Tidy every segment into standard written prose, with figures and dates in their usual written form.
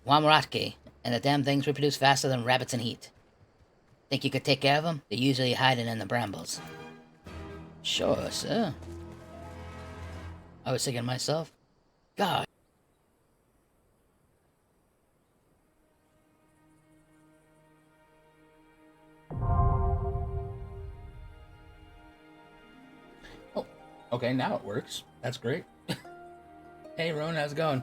Wamratke, and the damn things reproduce faster than rabbits in heat. Think you could take care of them? They're usually hiding in the brambles. Sure, sir. I was thinking to myself, God. Oh, okay, now it works. That's great. Hey, Ron, how's it going?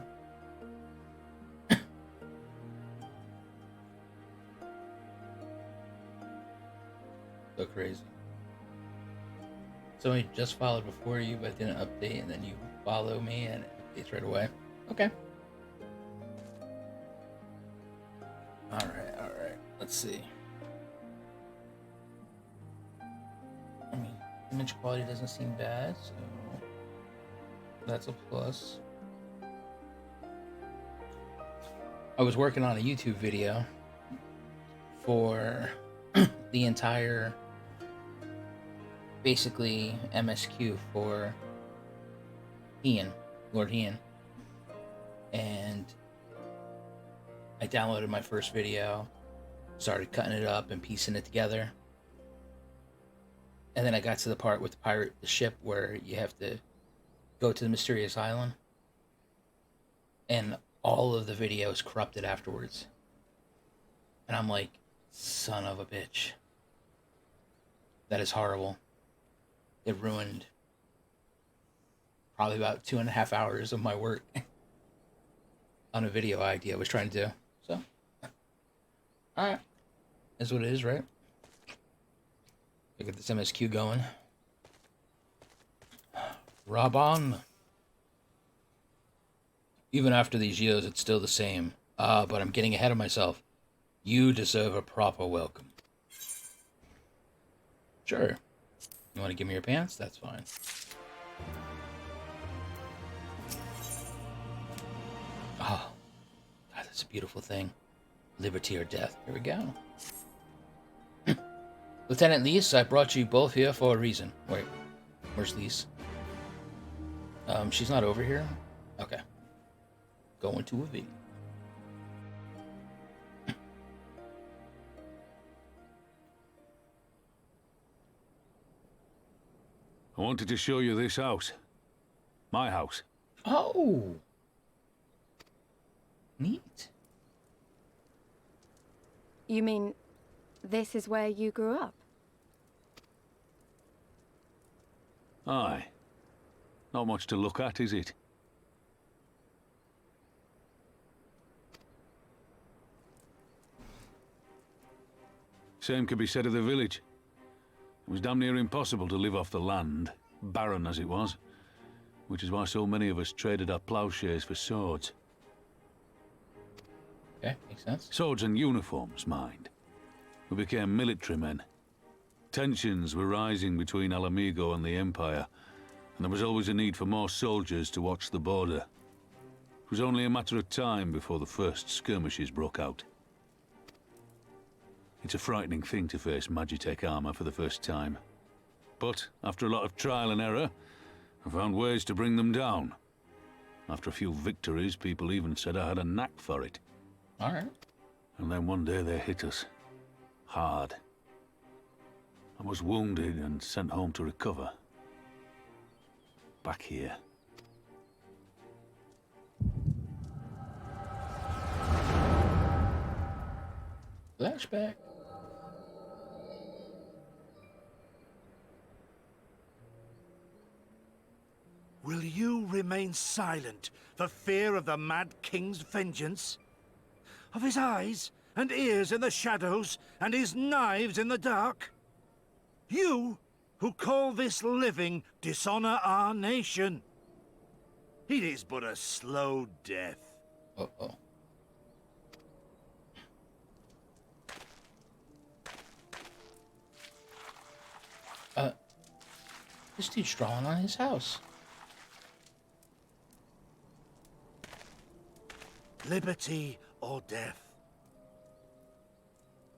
So crazy. Somebody just followed before you, but didn't update, and then you follow me, and it updates right away. Okay. Alright. Let's see. I mean, image quality doesn't seem bad, so that's a plus. I was working on a YouTube video for the entire, basically, MSQ for Lord Ian. And I downloaded my first video, started cutting it up and piecing it together. And then I got to the part with the ship where you have to go to the mysterious island. And all of the video is corrupted afterwards. And I'm like, son of a bitch. That is horrible. It ruined probably about 2.5 hours of my work on a video idea I was trying to do. So, alright. Is what it is, right? Get this MSQ going. Reborn. Even after these years, it's still the same. But I'm getting ahead of myself. You deserve a proper welcome. Sure. You want to give me your pants? That's fine. Oh, God, that's a beautiful thing. Liberty or death. Here we go. Lieutenant Lise, I brought you both here for a reason. Wait, where's Lise? She's not over here? Okay. Going to a video. I wanted to show you this house. My house. Oh! Neat. You mean, this is where you grew up? Aye. Not much to look at, is it? Same could be said of the village. It was damn near impossible to live off the land, barren as it was, which is why so many of us traded our plowshares for swords. Okay, makes sense. Swords and uniforms, mind. We became military men. Tensions were rising between Alamigo and the Empire, and there was always a need for more soldiers to watch the border. It was only a matter of time before the first skirmishes broke out. It's a frightening thing to face Magitech armor for the first time. But after a lot of trial and error, I found ways to bring them down. After a few victories, people even said I had a knack for it. Alright. And then one day they hit us. Hard. I was wounded and sent home to recover. Back here. Flashback. Will you remain silent for fear of the Mad King's vengeance? Of his eyes and ears in the shadows and his knives in the dark? You, who call this living dishonor our nation. It is but a slow death. Uh-oh. This dude's drawing on his house. Liberty or death?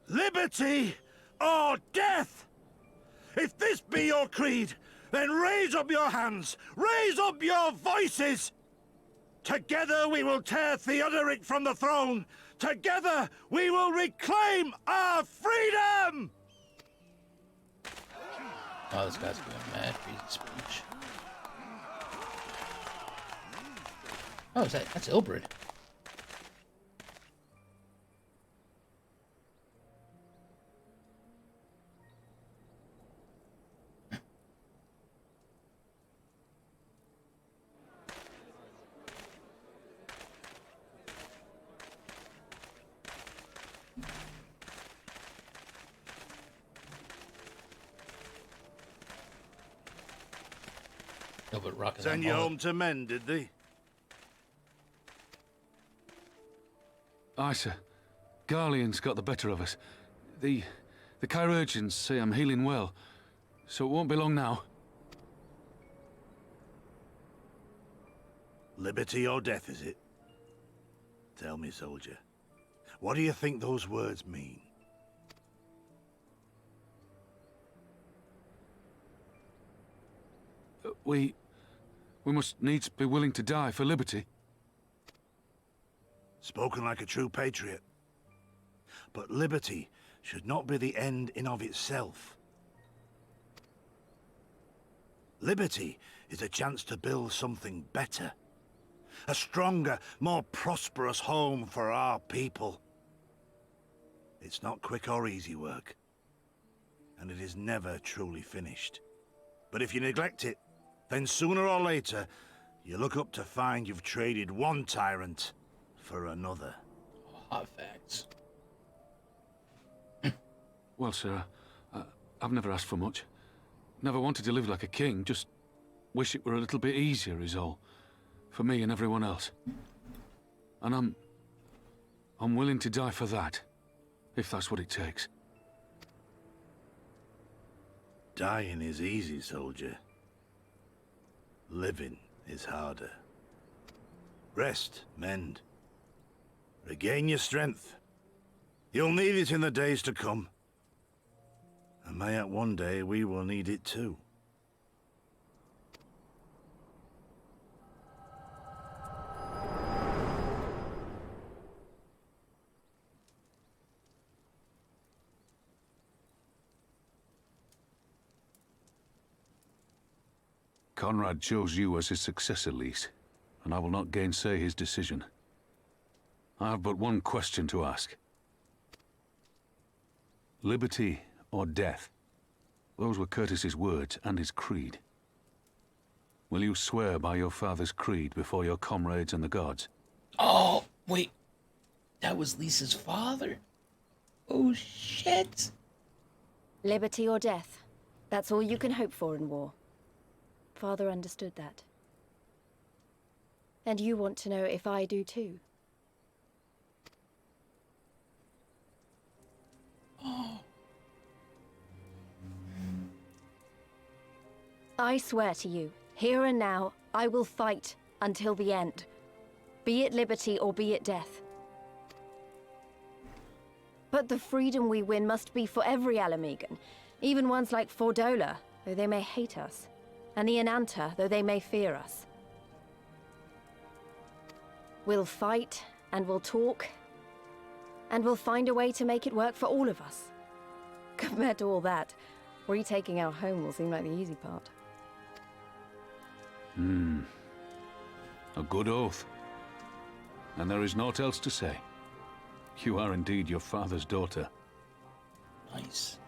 Liberty or death! If this be your creed, then raise up your hands, raise up your voices! Together we will tear Theodoric from the throne! Together we will reclaim our freedom! Oh, this guy's going mad reading speech. Oh, that's Ilbrid. No, but rocking Send that you mullet. home to men, did they? Aye, sir. Garlean's got the better of us. The chirurgeons say I'm healing well, so it won't be long now. Liberty or death, is it? Tell me, soldier. What do you think those words mean? We must needs be willing to die for liberty. Spoken like a true patriot. But liberty should not be the end in of itself. Liberty is a chance to build something better. A stronger, more prosperous home for our people. It's not quick or easy work. And it is never truly finished. But if you neglect it, then sooner or later, you look up to find you've traded one tyrant for another. Hot facts. Well, sir, I've never asked for much. Never wanted to live like a king, just wish it were a little bit easier is all. For me and everyone else. And I'm willing to die for that, if that's what it takes. Dying is easy, soldier. Living is harder. Rest, mend. Regain your strength. You'll need it in the days to come. And mayhap one day we will need it too. Conrad chose you as his successor, Lys, and I will not gainsay his decision. I have but one question to ask. Liberty or death? Those were Curtis's words and his creed. Will you swear by your father's creed before your comrades and the gods? Oh, wait. That was Lisa's father? Oh, shit. Liberty or death. That's all you can hope for in war. Father understood that. And you want to know if I do too. I swear to you, here and now, I will fight until the end. Be it liberty or be it death. But the freedom we win must be for every Alamegan, even ones like Fordola, though they may hate us, and the Ananta, though they may fear us. We'll fight, and we'll talk, and we'll find a way to make it work for all of us. Compared to all that, retaking our home will seem like the easy part. A good oath. And there is naught else to say. You are indeed your father's daughter. Nice.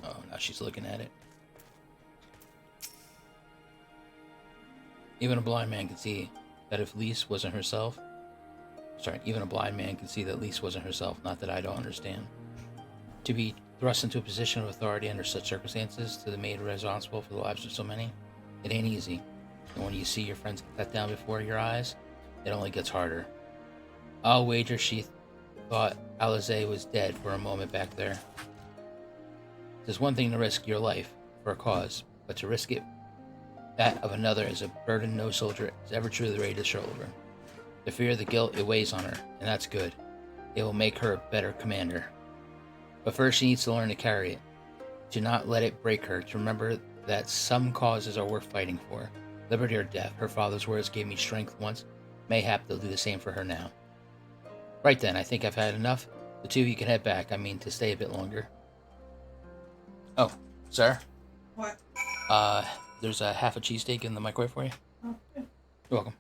Oh, now she's looking at it. Even a blind man can see that if Lys wasn't herself... Sorry, even a blind man can see that Lys wasn't herself, not that I don't understand. To be thrust into a position of authority under such circumstances, to the made responsible for the lives of so many, it ain't easy. And when you see your friends get cut down before your eyes, it only gets harder. I'll wager she thought Alize was dead for a moment back there. It's one thing to risk your life for a cause, but to risk it, that of another, is a burden no soldier is ever truly ready to shoulder. The fear of the guilt, it weighs on her, and that's good. It will make her a better commander. But first she needs to learn to carry it. To not let it break her. To remember that some causes are worth fighting for. Liberty or death. Her father's words gave me strength once. Mayhap they'll do the same for her now. Right then, I think I've had enough. The two of you can head back. I mean, to stay a bit longer. Oh, sir? What? There's a half a cheesesteak in the microwave for you. Oh, good. You're welcome.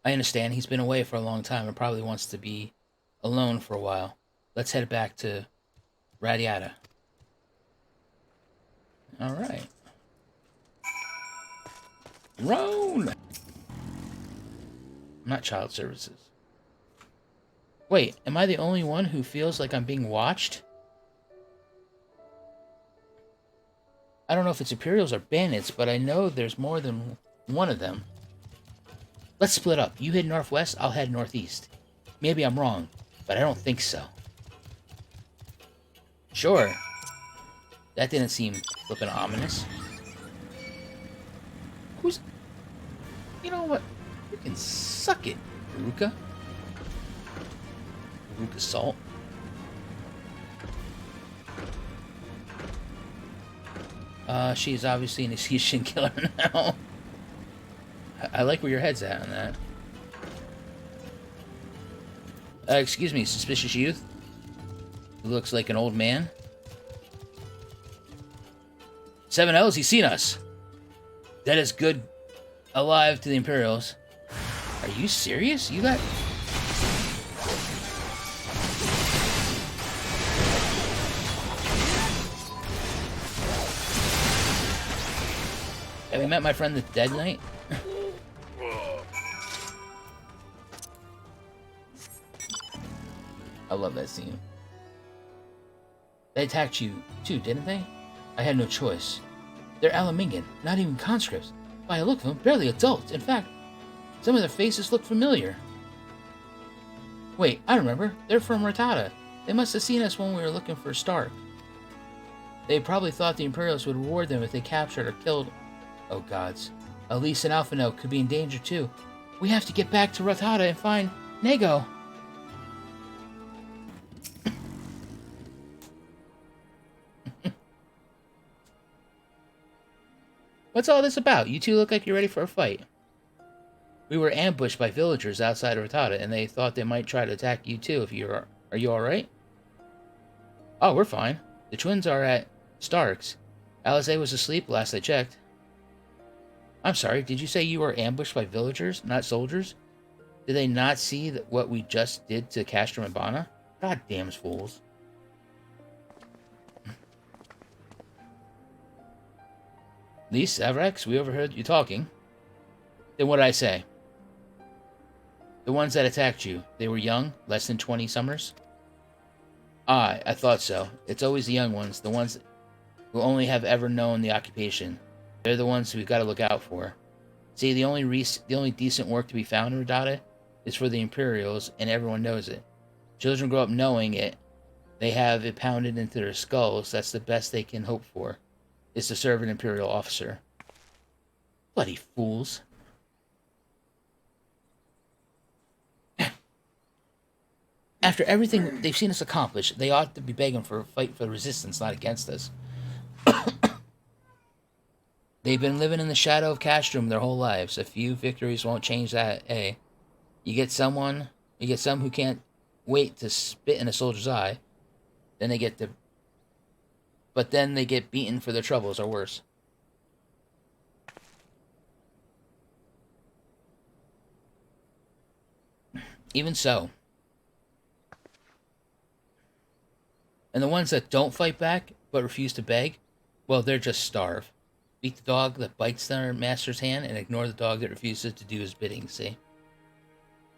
I understand he's been away for a long time and probably wants to be alone for a while. Let's head back to Radiata. Alright. Roan! I'm not child services. Wait, am I the only one who feels like I'm being watched? I don't know if it's Imperials or bandits, but I know there's more than one of them. Let's split up. You head northwest, I'll head northeast. Maybe I'm wrong, but I don't think so. Sure. That didn't seem flippin' ominous. Who's... You know what? You can suck it, Veruca. Veruca Salt. She's obviously an execution killer now. I like where your head's at on that. Excuse me, suspicious youth? He looks like an old man. 7Ls, he's seen us. That is good alive to the Imperials. Are you serious? You got... Have you met my friend the Dead Knight? I love that scene. They attacked you too, didn't they? I had no choice. They're Alamingan, not even conscripts. By the look of them, barely adults. In fact, some of their faces look familiar. Wait, I remember. They're from Rattata. They must have seen us when we were looking for Stark. They probably thought the Imperials would reward them if they captured or killed... Oh gods. Elise and Alphino could be in danger too. We have to get back to Rattata and find Nego. What's all this about? You two look like you're ready for a fight. We were ambushed by villagers outside of Rattata, and they thought they might try to attack you too if you're... Are you alright? Oh, we're fine. The twins are at Stark's. Alize was asleep last I checked. I'm sorry, did you say you were ambushed by villagers, not soldiers? Did they not see what we just did to Castrum and Bana? Goddamn fools. Lise, Avrax, we overheard you talking. Then what did I say? The ones that attacked you, they were young, less than 20 summers? Ah, I thought so. It's always the young ones, the ones who only have ever known the occupation. They're the ones we've got to look out for. See, the only decent work to be found in Rattata is for the Imperials, and everyone knows it. Children grow up knowing it. They have it pounded into their skulls. That's the best they can hope for, is to serve an Imperial officer. Bloody fools. After everything they've seen us accomplish, they ought to be begging for a fight for the resistance, not against us. They've been living in the shadow of Castrum their whole lives. A few victories won't change that, eh? You get some who can't wait to spit in a soldier's eye, then they get beaten for their troubles, or worse. Even so. And the ones that don't fight back, but refuse to beg, well, they're just starve. Beat the dog that bites their master's hand, and ignore the dog that refuses to do his bidding, see?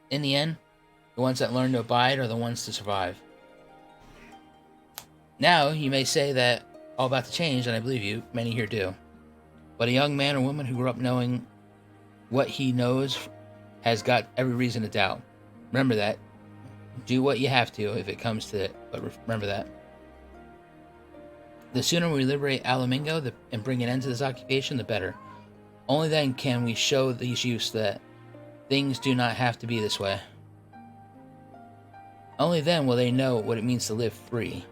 In the end, the ones that learn to abide are the ones to survive. Now, you may say that all about to change, and I believe you, many here do. But a young man or woman who grew up knowing what he knows has got every reason to doubt. Remember that. Do what you have to if it comes to it, but remember that. The sooner we liberate Alamingo and bring an end to this occupation, the better. Only then can we show these youths that things do not have to be this way. Only then will they know what it means to live free.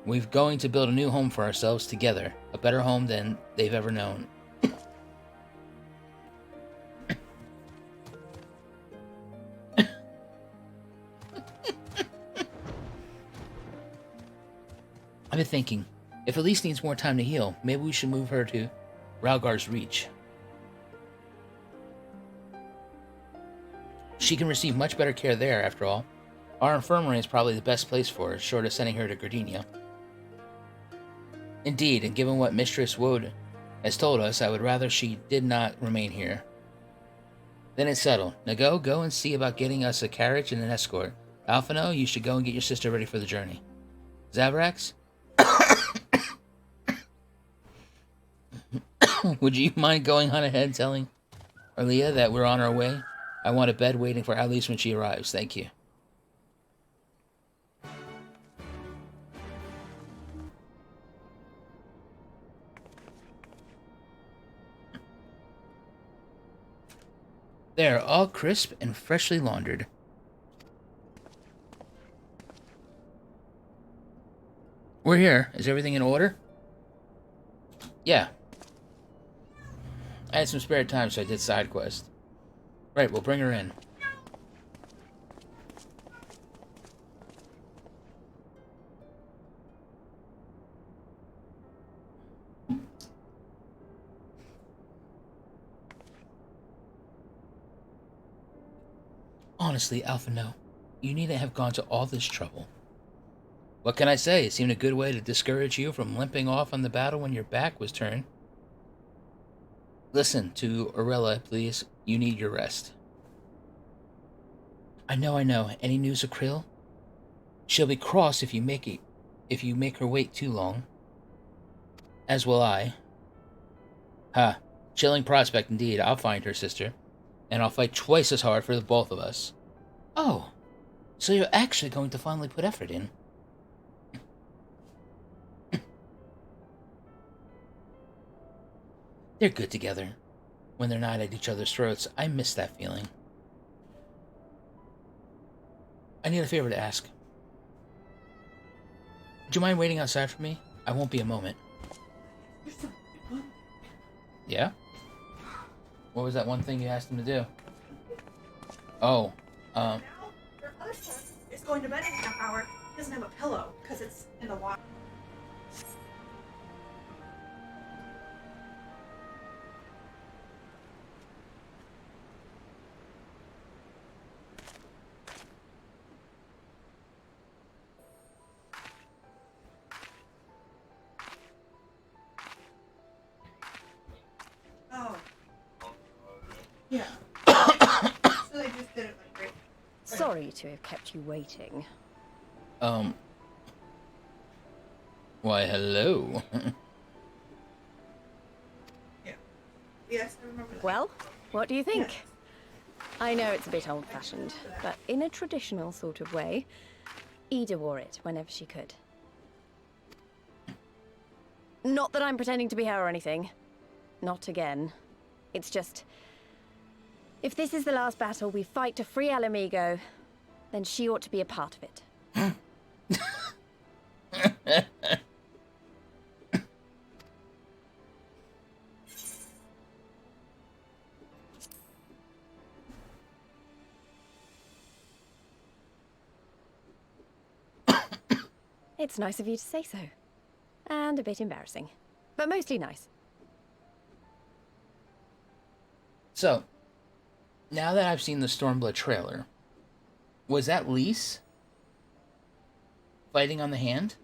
We're going to build a new home for ourselves together, a better home than they've ever known. I've been thinking, if Elise needs more time to heal, maybe we should move her to Ralgar's Reach. She can receive much better care there, after all. Our infirmary is probably the best place for her, short of sending her to Gardenia. Indeed, and given what Mistress Woad has told us, I would rather she did not remain here. Then it's settled. Now go and see about getting us a carriage and an escort. Alphino, you should go and get your sister ready for the journey. Zavrax? Would you mind going on ahead telling Arlia that we're on our way? I want a bed waiting for Alice when she arrives. Thank you. They're all crisp and freshly laundered. We're here. Is everything in order? Yeah. I had some spare time, so I did side quest. Right, we'll bring her in. Honestly, Alphino, you needn't have gone to all this trouble. What can I say? It seemed a good way to discourage you from limping off on the battle when your back was turned. Listen to Orella, please. You need your rest. I know. Any news of Krill? She'll be cross if you make her wait too long. As will I. Ha. Chilling prospect indeed. I'll find her, sister. And I'll fight twice as hard for the both of us. Oh. So you're actually going to finally put effort in. They're good together. When they're not at each other's throats, I miss that feeling. I need a favor to ask. Would you mind waiting outside for me? I won't be a moment. Yeah? What was that one thing you asked him to do? Oh, Now, your other son is going to bed in a half hour. He doesn't have a pillow because it's in the water. Oh. Yeah. So they just did it like great. Sorry to have kept you waiting. Why, hello. Yeah. Yes, I remember that. Well, what do you think? I know it's a bit old-fashioned, but in a traditional sort of way, Ida wore it whenever she could. Not that I'm pretending to be her or anything. Not again. It's just... if this is the last battle we fight to free Alamigo, then she ought to be a part of it. It's nice of you to say so. And a bit embarrassing. But mostly nice. So, now that I've seen the Stormblood trailer, was that Lise fighting on the hand?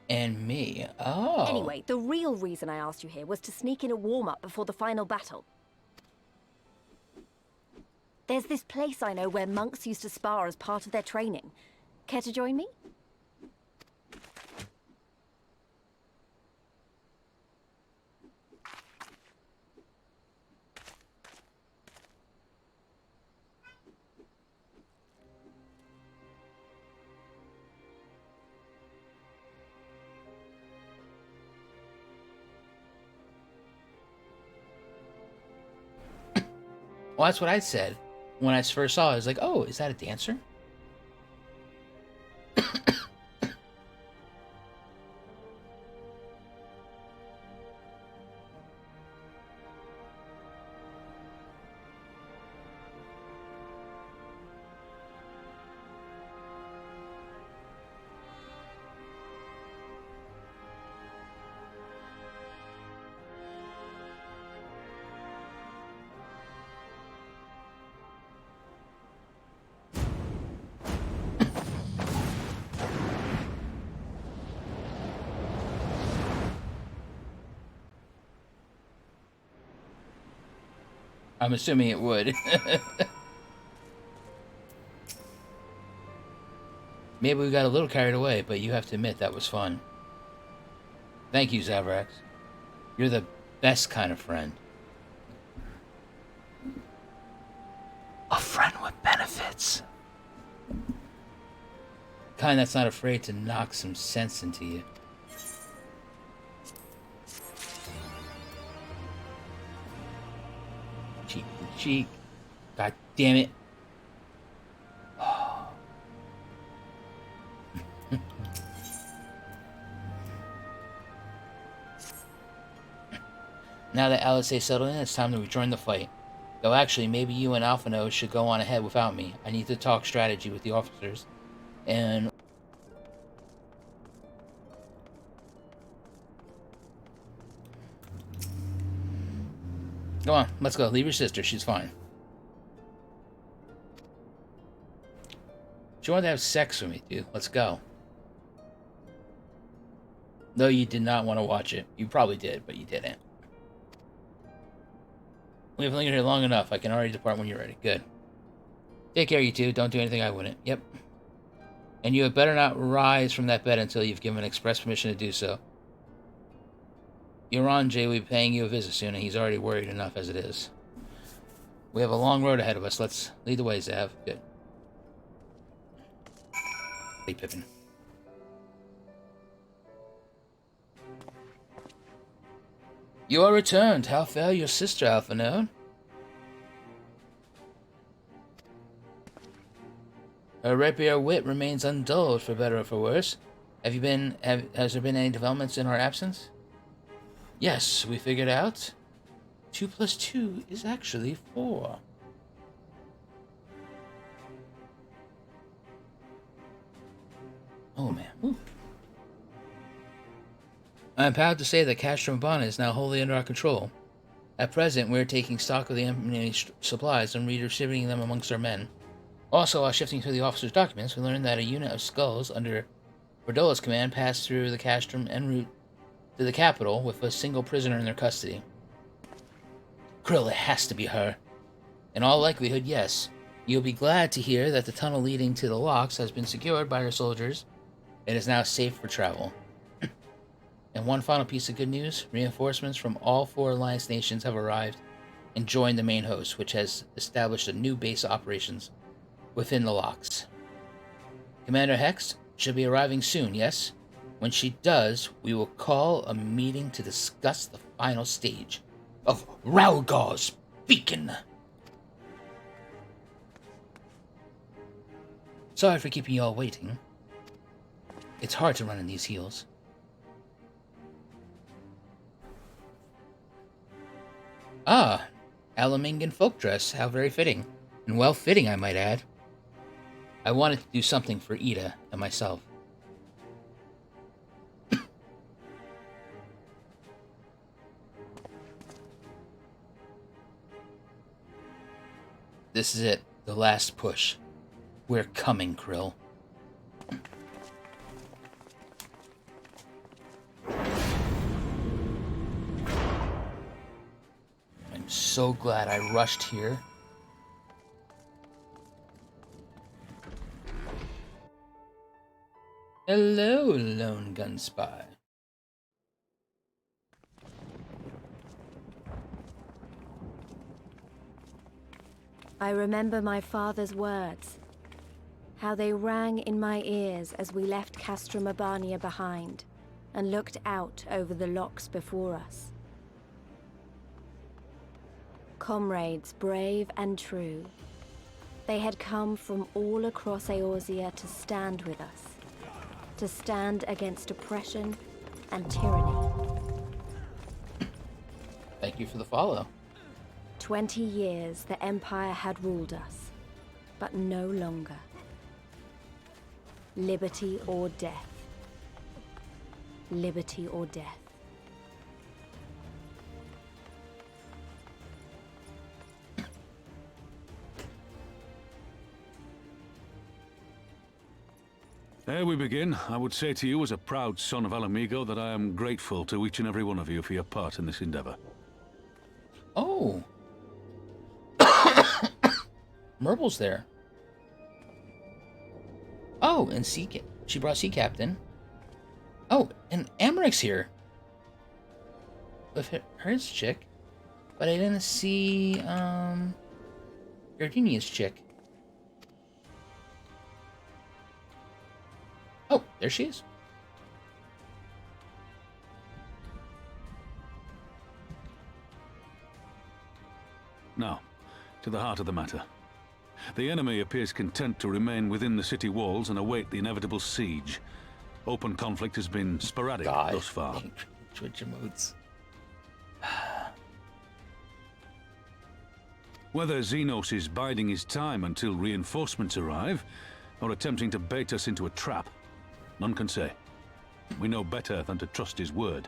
And me. Oh. Anyway, the real reason I asked you here was to sneak in a warm-up before the final battle. There's this place I know where monks used to spar as part of their training. Care to join me? Well, that's what I said when I first saw it. I was like, oh, is that a dancer? I'm assuming it would. Maybe we got a little carried away, but you have to admit that was fun. Thank you, Zavrax. You're the best kind of friend. A friend with benefits. Kind that's not afraid to knock some sense into you. Cheek to cheek. God damn it. Now that Alice is settled in, it's time to rejoin the fight. Though actually, maybe you and Alphino should go on ahead without me. I need to talk strategy with the officers. And... Come on, let's go. Leave your sister. She's fine. She wanted to have sex with me, dude. Let's go. No, you did not want to watch it. You probably did, but you didn't. We have lingered here long enough. I can already depart when you're ready. Good. Take care, you two. Don't do anything I wouldn't. Yep. And you had better not rise from that bed until you've given express permission to do so. Euron J will be paying you a visit soon, and he's already worried enough as it is. We have a long road ahead of us. Let's lead the way, Zav. Good. Hey, Pippin. You are returned. How fare your sister, Alphino? Her rapier wit remains undulled, for better or for worse. Has there been any developments in our absence? Yes, we figured out. 2 + 2 is actually 4. Oh, man. Ooh. I'm proud to say that Castrum Bon is now wholly under our control. At present, we're taking stock of the enemy's supplies and redistributing them amongst our men. Also, while shifting through the officer's documents, we learned that a unit of skulls under Verdola's command passed through the Castrum en route to the capital with a single prisoner in their custody. Krill, it has to be her. In all likelihood, yes. You'll be glad to hear that the tunnel leading to the locks has been secured by our soldiers. It is now safe for travel. And one final piece of good news, reinforcements from all 4 Alliance nations have arrived and joined the main host, which has established a new base of operations within the locks. Commander Hex should be arriving soon, yes? When she does, we will call a meeting to discuss the final stage of Ralgar's Beacon. Sorry for keeping you all waiting. It's hard to run in these heels. Ah, Alamingan folk dress. How very fitting. And well fitting, I might add. I wanted to do something for Ida and myself. This is it. The last push. We're coming, Krill. I'm so glad I rushed here. Hello, lone gun spy. I remember my father's words, how they rang in my ears as we left Castrum Urbania behind and looked out over the locks before us. Comrades brave and true. They had come from all across Eorzea to stand with us. To stand against oppression and tyranny. Thank you for the follow. 20 years the Empire had ruled us, but no longer. Liberty or death. Liberty or death. Ere we begin, I would say to you as a proud son of Alamigo that I am grateful to each and every one of you for your part in this endeavor. Oh. Merble's there. Oh, and she brought Sea Captain. Oh, and Amric's here. With his chick. But I didn't see, Gardenia's chick. Oh, there she is. Now, to the heart of the matter. The enemy appears content to remain within the city walls and await the inevitable siege. Open conflict has been sporadic thus far. Twitch emotes. Whether Xenos is biding his time until reinforcements arrive, or attempting to bait us into a trap, none can say. We know better than to trust his word.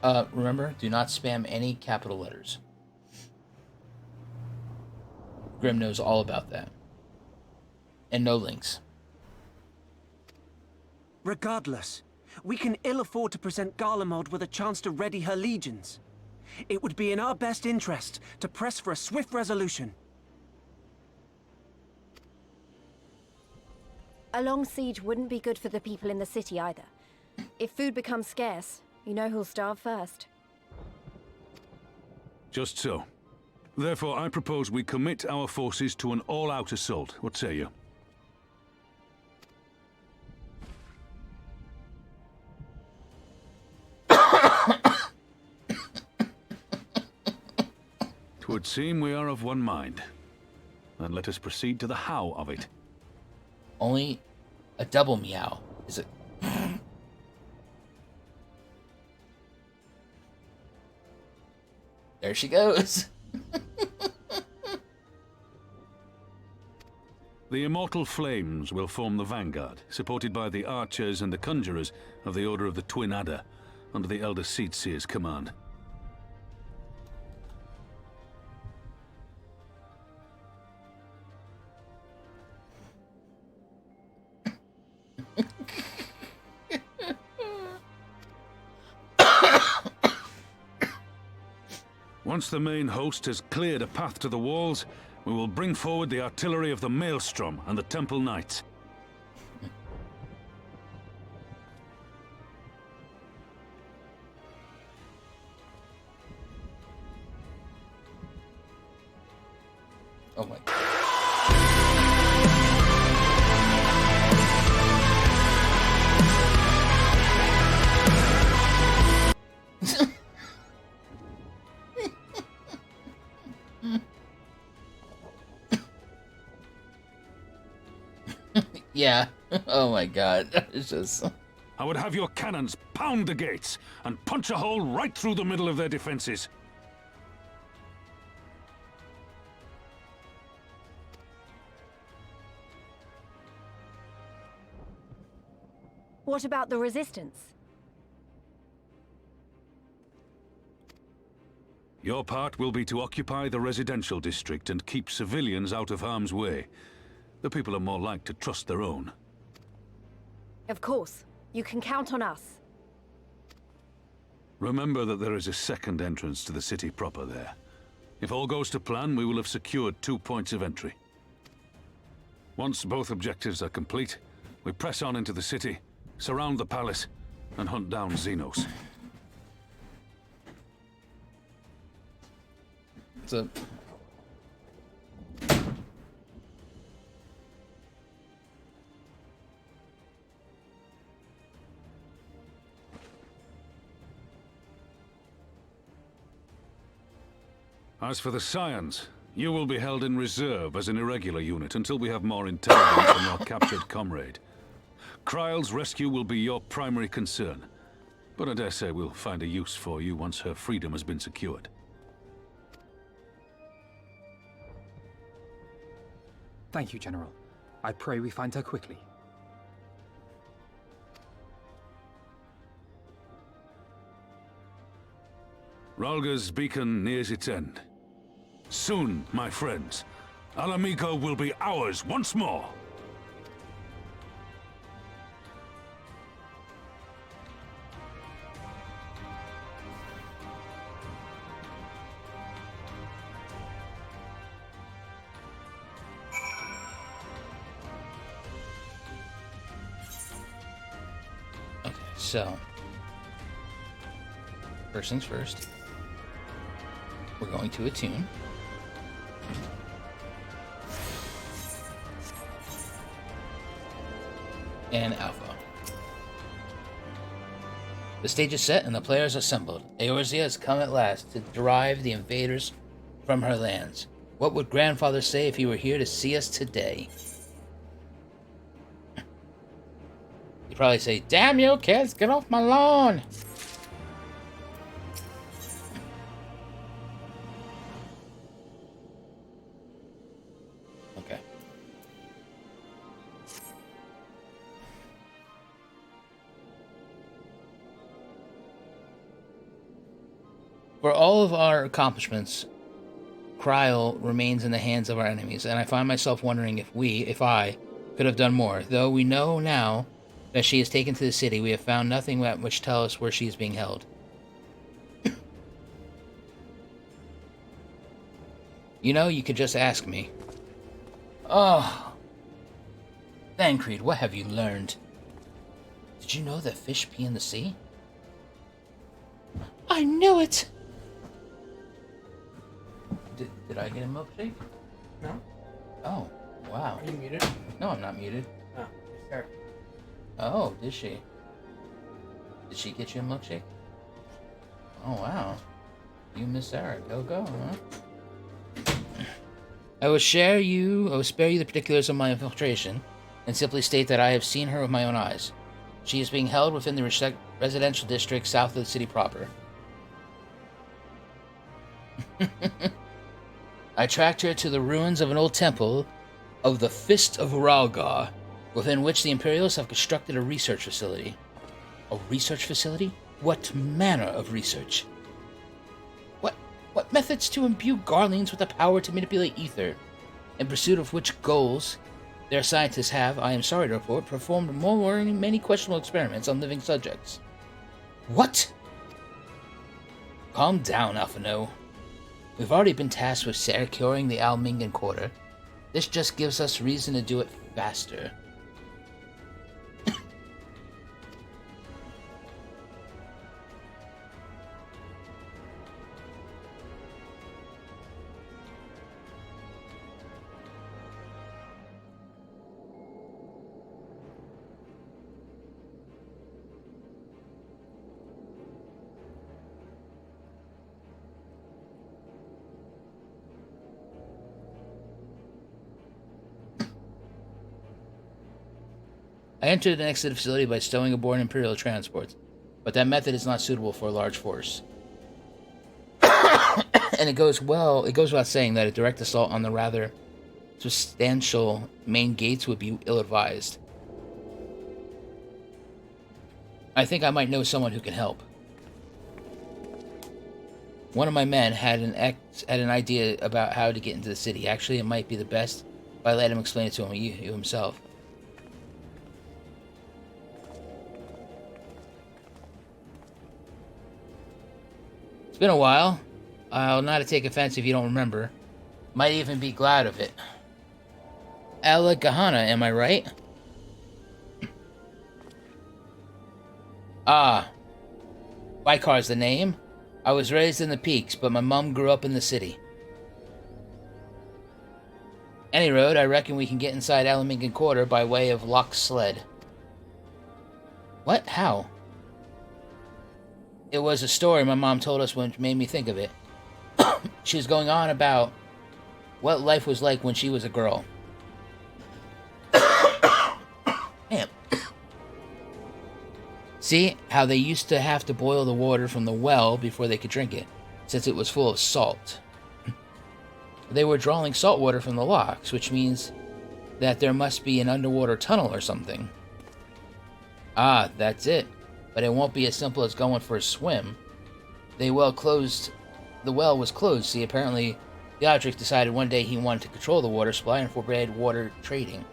Remember, do not spam any capital letters. Grim knows all about that. And no links. Regardless, we can ill afford to present Garlemald with a chance to ready her legions. It would be in our best interest to press for a swift resolution. A long siege wouldn't be good for the people in the city either. If food becomes scarce, you know who'll starve first. Just so. Therefore, I propose we commit our forces to an all-out assault. What say you? Twould seem we are of one mind. Then let us proceed to the how of it. Only a double meow. Is it? There she goes. The immortal flames will form the vanguard, supported by the archers and the conjurers of the Order of the Twin Adder, under the Elder Seatseer's command. Once the main host has cleared a path to the walls, we will bring forward the artillery of the Maelstrom and the Temple Knights. Oh my God. Yeah. Oh my God. It's just... I would have your cannons pound the gates and punch a hole right through the middle of their defenses. What about the resistance? Your part will be to occupy the residential district and keep civilians out of harm's way. The people are more like to trust their own. Of course. You can count on us. Remember that there is a second entrance to the city proper there. If all goes to plan, we will have secured 2 points of entry. Once both objectives are complete, we press on into the city, surround the palace, and hunt down Xenos. It's a... As for the Scions, you will be held in reserve as an irregular unit until we have more intelligence on your captured comrade. Kryle's rescue will be your primary concern, but I dare say we'll find a use for you once her freedom has been secured. Thank you, General. I pray we find her quickly. Rhalga's beacon nears its end. Soon, my friends, Alamigo will be ours once more! Okay, so first things first. We're going to attune. And Alpha. The stage is set and the players assembled. Eorzea has come at last to drive the invaders from her lands. What would Grandfather say if he were here to see us today? He'd probably say, "Damn you kids, get off my lawn!" Okay. For all of our accomplishments, Kryle remains in the hands of our enemies, and I find myself wondering if I, could have done more. Though we know now that she is taken to the city, we have found nothing which tell us where she is being held. You know, you could just ask me. Oh. Thancred, what have you learned? Did you know that fish pee in the sea? I knew it! Did I get a milkshake? No? Oh, wow. Are you muted? No, I'm not muted. Oh, sorry. Oh, did she? Did she get you a milkshake? Oh, wow. You Miss Sarah. Go, huh? I will spare you the particulars of my infiltration, and simply state that I have seen her with my own eyes. She is being held within the residential district south of the city proper. I tracked her to the ruins of an old temple of the Fist of Rhalgar, within which the Imperials have constructed a research facility. A research facility? What manner of research? What methods to imbue Garleans with the power to manipulate ether, in pursuit of which goals their scientists have, I am sorry to report, performed many questionable experiments on living subjects. What? Calm down, Alphino. We've already been tasked with securing the Almingan Quarter. This just gives us reason to do it faster. I entered and exited the facility by stowing aboard Imperial transports, but that method is not suitable for a large force. And it goes without saying that a direct assault on the rather substantial main gates would be ill-advised. I think I might know someone who can help. One of my men had an idea about how to get into the city. Actually, it might be the best if I let him explain it to him, you himself. It's been a while. I'll not take offense if you don't remember. Might even be glad of it. Ala Gahana, am I right? Ah. Vikar's the name. I was raised in the peaks, but my mom grew up in the city. Any road, I reckon we can get inside Alamingan Quarter by way of Loch Sled. What? How? It was a story my mom told us which made me think of it. she was going on about what life was like when she was a girl. Damn. See how they used to have to boil the water from the well before they could drink it, since it was full of salt. They were drawing salt water from the locks, which means that there must be an underwater tunnel or something. Ah, that's it. But it won't be as simple as going for a swim. The well was closed. See, apparently Theodric decided one day he wanted to control the water supply and forbade water trading.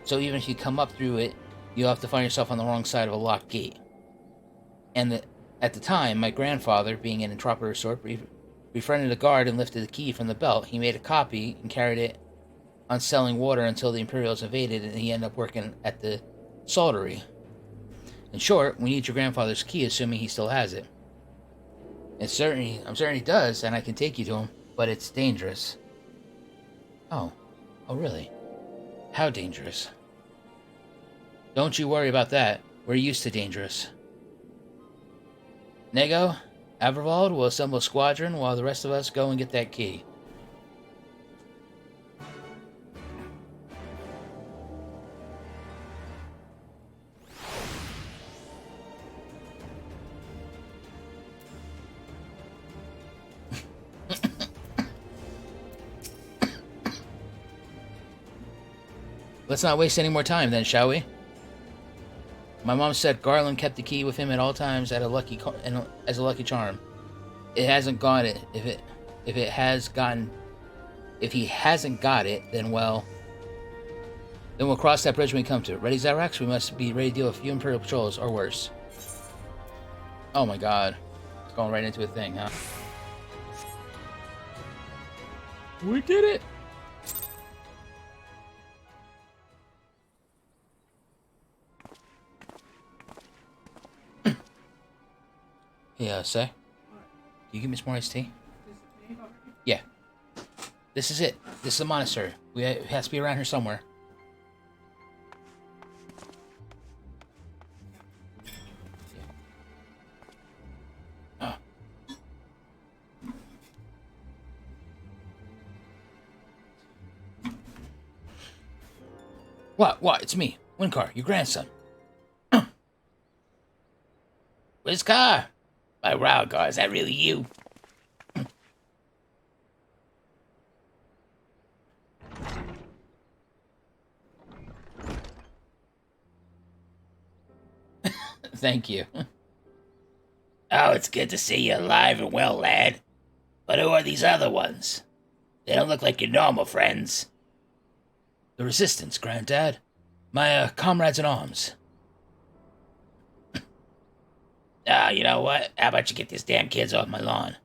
So even if you come up through it, you'll have to find yourself on the wrong side of a locked gate. And at the time, my grandfather, being an interpreter sort, befriended a guard and lifted the key from the belt. He made a copy and carried it on selling water until the Imperials invaded, and he ended up working at the saltery. In short, we need your grandfather's key, assuming he still has it. I'm certain he does, and I can take you to him, but it's dangerous. Oh really? How dangerous? Don't you worry about that. We're used to dangerous. Nego, Avervald will assemble a squadron while the rest of us go and get that key. Let's not waste any more time then, shall we? My mom said Garland kept the key with him at all times as a lucky charm. It hasn't got it. If he hasn't got it, then we'll cross that bridge when we come to it. Ready, Xerax? We must be ready to deal with a few Imperial patrols or worse. Oh my god. It's going right into a thing, huh? We did it! Yeah, say? Can you give me some more iced tea? Yeah. This is it. This is the monastery. It has to be around here somewhere. Yeah. Oh. What? It's me, Winkar, your grandson. Where's Car? By Ralgar, is that really you? Thank you. Oh, it's good to see you alive and well, lad. But who are these other ones? They don't look like your normal friends. The Resistance, Granddad. My comrades in arms. You know what? How about you get these damn kids off my lawn?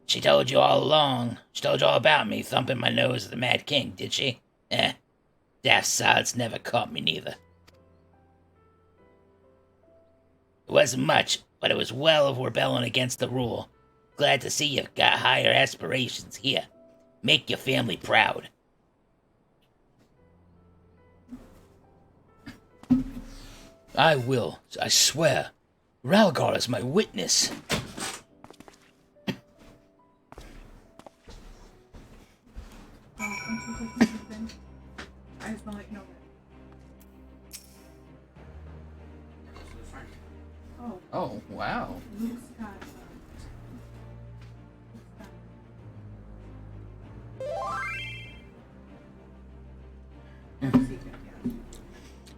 She told you all along. She told you all about me thumping my nose at the Mad King, did she? Daft sods never caught me neither. It wasn't much, but it was well of rebelling against the rule. Glad to see you've got higher aspirations here. Make your family proud. I will, I swear. Ralgar is my witness. Oh, wow.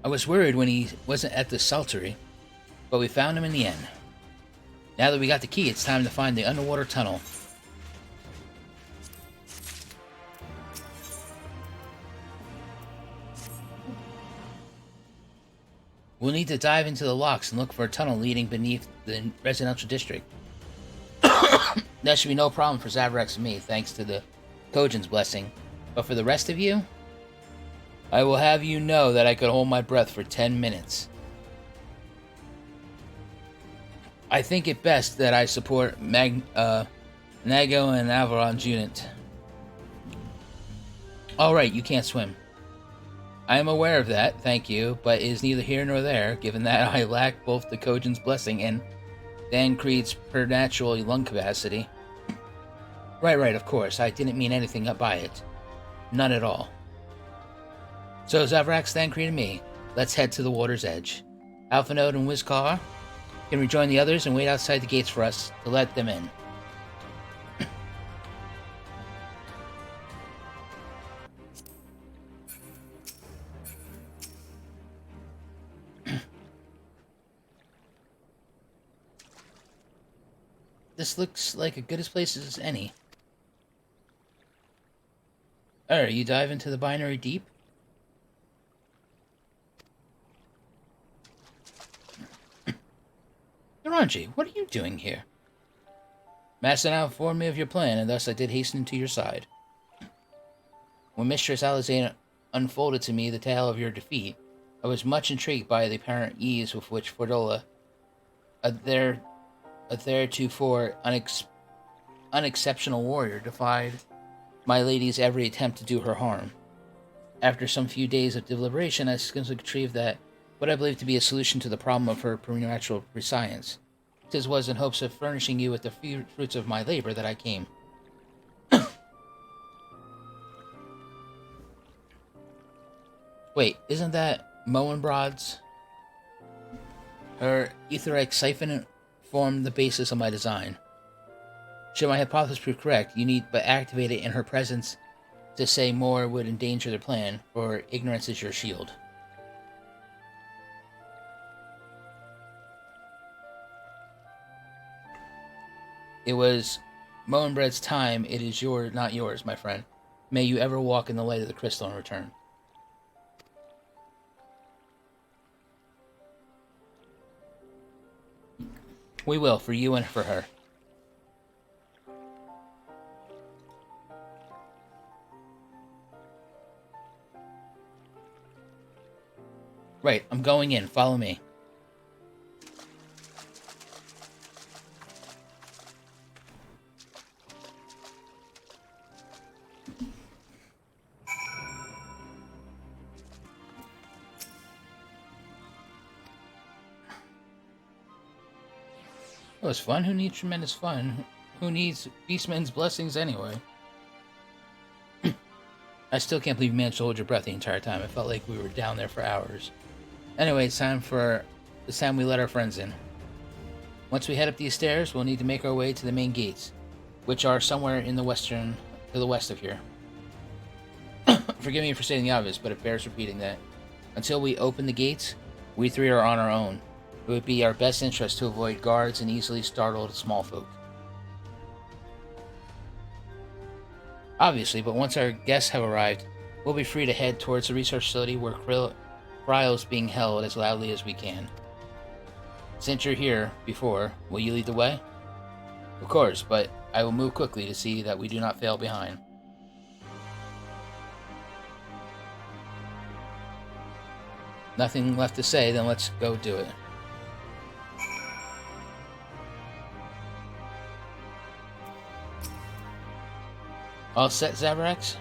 I was worried when he wasn't at the saltery, but we found him in the end. Now that we got the key, it's time to find the underwater tunnel. We'll need to dive into the locks and look for a tunnel leading beneath the residential district. That should be no problem for Zavrax and me, thanks to the Kojin's blessing. But for the rest of you, I will have you know that I could hold my breath for 10 minutes. I think it best that I support Nago and Avaron's unit. Alright, you can't swim. I am aware of that, thank you, but it is neither here nor there, given that I lack both the Kojin's blessing and Thancred's preternatural lung capacity. Right, of course. I didn't mean anything up by it. None at all. So, Zavrax, Thancred, and me, let's head to the water's edge. Alphanode and Wizcar can rejoin the others and wait outside the gates for us to let them in. This looks like as good a place as any. You dive into the binary deep? Naranji, what are you doing here? Master now informed me of your plan, and thus I did hasten to your side. When Mistress Alizane unfolded to me the tale of your defeat, I was much intrigued by the apparent ease with which Fordola, a theretofore unexceptional warrior, defied my lady's every attempt to do her harm. After some few days of deliberation, I skillfully retrieved that what I believe to be a solution to the problem of her preternatural prescience. 'Tis was in hopes of furnishing you with the fruits of my labor that I came. Wait, isn't that Moenbrod's? Her etheric siphon formed the basis of my design. Should my hypothesis prove correct, you need but activate it in her presence. To say more would endanger the plan, for ignorance is your shield. It was Moenbrod's time, it is yours, not yours, my friend. May you ever walk in the light of the crystal in return. We will, for you and for her. Right, I'm going in. Follow me. That was fun. Who needs tremendous fun? Who needs Beastman's blessings anyway? I still can't believe you managed to hold your breath the entire time. It felt like we were down there for hours. Anyway, it's time we let our friends in. Once we head up these stairs, we'll need to make our way to the main gates, which are somewhere in the to the west of here. Forgive me for stating the obvious, but it bears repeating that until we open the gates, we three are on our own. It would be our best interest to avoid guards and easily startled small folk. Obviously, but once our guests have arrived, we'll be free to head towards the research facility where Cryo is being held as loudly as we can. Since you're here before, will you lead the way? Of course, but I will move quickly to see that we do not fail behind. Nothing left to say, then let's go do it. All set, Zavrax?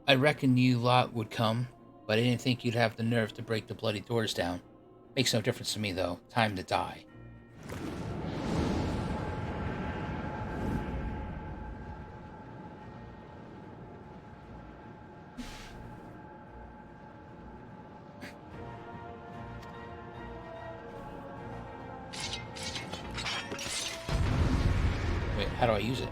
I reckon you lot would come, but I didn't think you'd have the nerve to break the bloody doors down. Makes no difference to me, though. Time to die. Wait, how do I use it?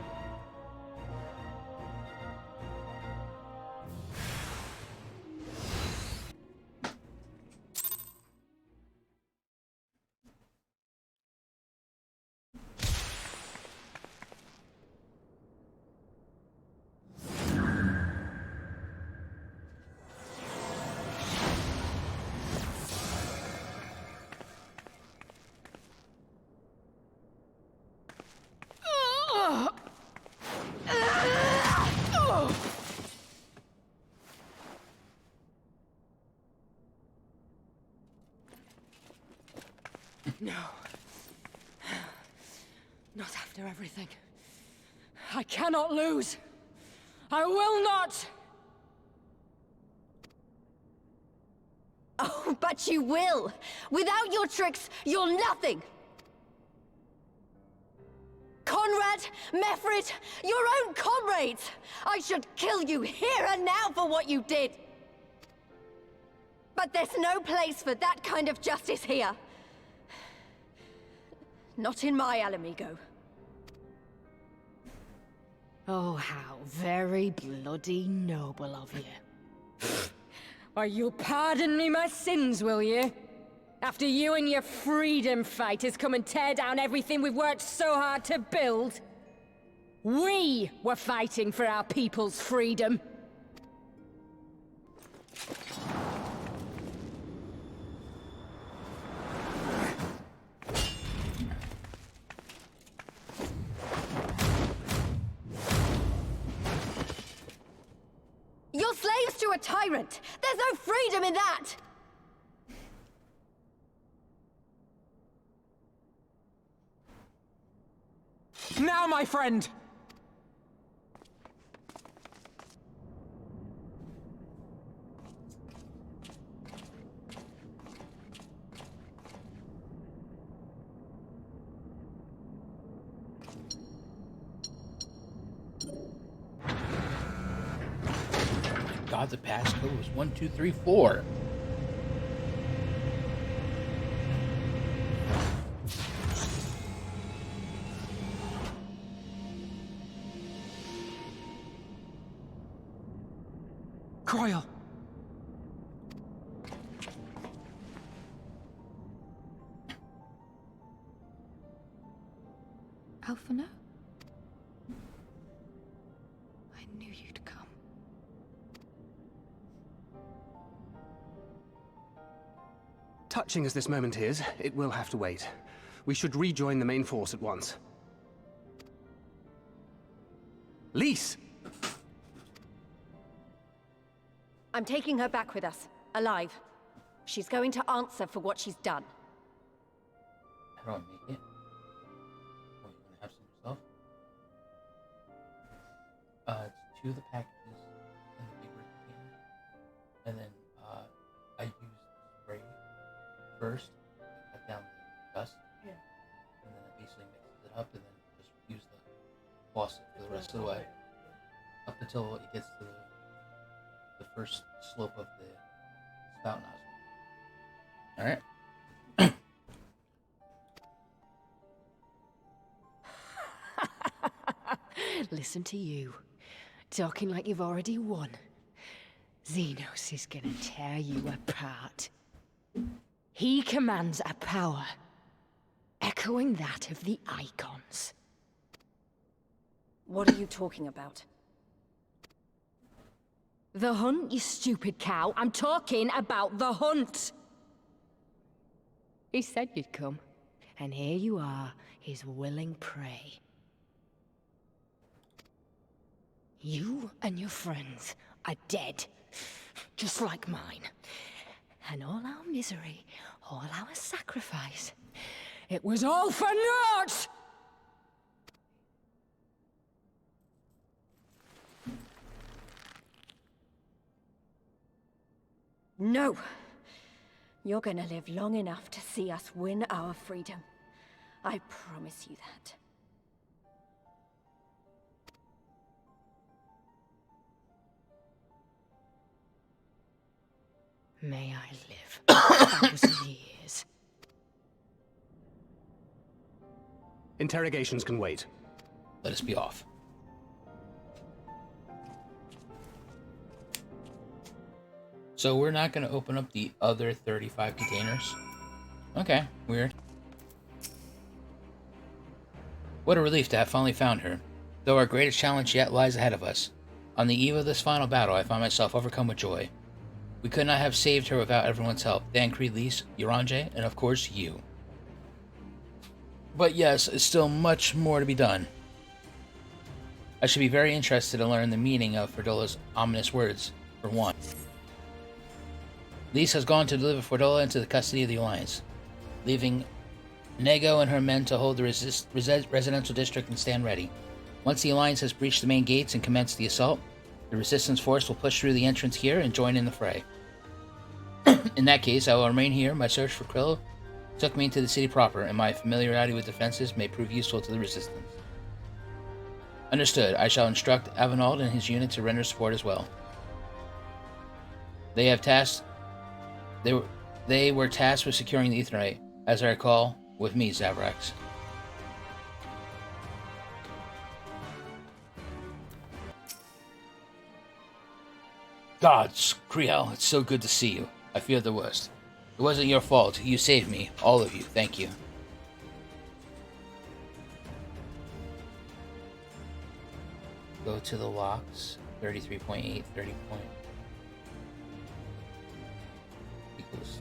after everything. I cannot lose. I will not! Oh, but you will! Without your tricks, you're nothing! Conrad, Mefrid, your own comrades! I should kill you here and now for what you did! But there's no place for that kind of justice here. Not in my Alamigo. Oh, how very bloody noble of you. Why, you'll pardon me my sins, will you? After you and your freedom fighters come and tear down everything we've worked so hard to build? We were fighting for our people's freedom. You're slaves to a tyrant! There's no freedom in that! Now, my friend! God, the passcode was 1234. Croyle! Alphina? I knew you'd come. Touching as this moment is, it will have to wait. We should rejoin the main force at once. Lise! I'm taking her back with us, alive. She's going to answer for what she's done. How do I make it? Oh, you want to have some yourself? It's 2 of the packages in the paper container. And then, I use spray first to cut down the dust. Yeah. And then it basically mixes it up and then just use the faucet for the rest of the way. Up until it gets to the first slope of the spout nozzle. Alright. Listen to you. Talking like you've already won. Xenos is gonna tear you apart. He commands a power echoing that of the Icons. What are you talking about? The hunt, you stupid cow. I'm talking about the hunt. He said you'd come, and here you are, his willing prey. You and your friends are dead, just like mine. And all our misery, all our sacrifice, it was all for naught! No! You're gonna live long enough to see us win our freedom. I promise you that. May I live 1,000 years. Interrogations can wait. Let us be off. So we're not going to open up the other 35 containers? Okay, weird. What a relief to have finally found her. Though our greatest challenge yet lies ahead of us. On the eve of this final battle, I find myself overcome with joy. We could not have saved her without everyone's help. Thancred, Lise, Uranje, and of course you. But yes, it's still much more to be done. I should be very interested to learn the meaning of Ferdola's ominous words, for one. Lise has gone to deliver Ferdola into the custody of the Alliance, leaving Nego and her men to hold the residential district and stand ready. Once the Alliance has breached the main gates and commenced the assault, the Resistance force will push through the entrance here and join in the fray. In that case, I will remain here. My search for Krill took me into the city proper, and my familiarity with defenses may prove useful to the Resistance. Understood. I shall instruct Avenald and his unit to render support as well. They were tasked with securing the Aetherite, as I recall, with me, Zavrax. Gods, Kriel, it's so good to see you. I feared the worst. It wasn't your fault. You saved me. All of you. Thank you. Go to the locks. 33.8, 30 point. Equals.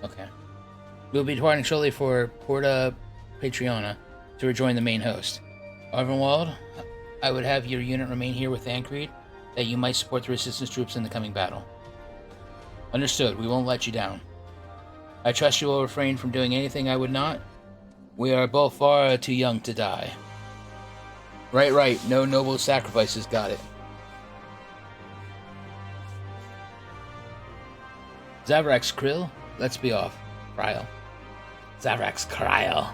Okay. We'll be departing shortly for Porta Patriona to rejoin the main host. Arvenwald, I would have your unit remain here with Thancred, that you might support the Resistance troops in the coming battle. Understood. We won't let you down. I trust you will refrain from doing anything I would not. We are both far too young to die. Right. No noble sacrifices. Got it. Zavrax Krill, let's be off. Kriel. Zavrax Kriel.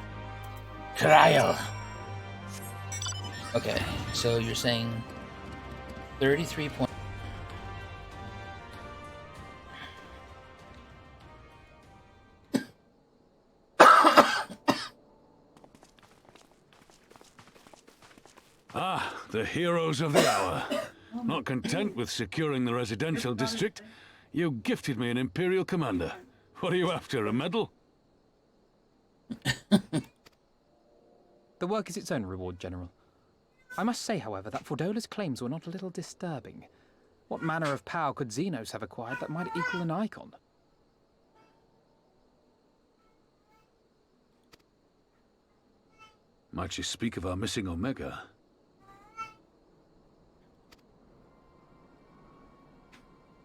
Kriel. Okay, so you're saying 33 point. The heroes of the hour. Not content with securing the residential district, you gifted me an Imperial commander. What are you after, a medal? The work is its own reward, General. I must say, however, that Fordola's claims were not a little disturbing. What manner of power could Xenos have acquired that might equal an icon? Might she speak of our missing Omega?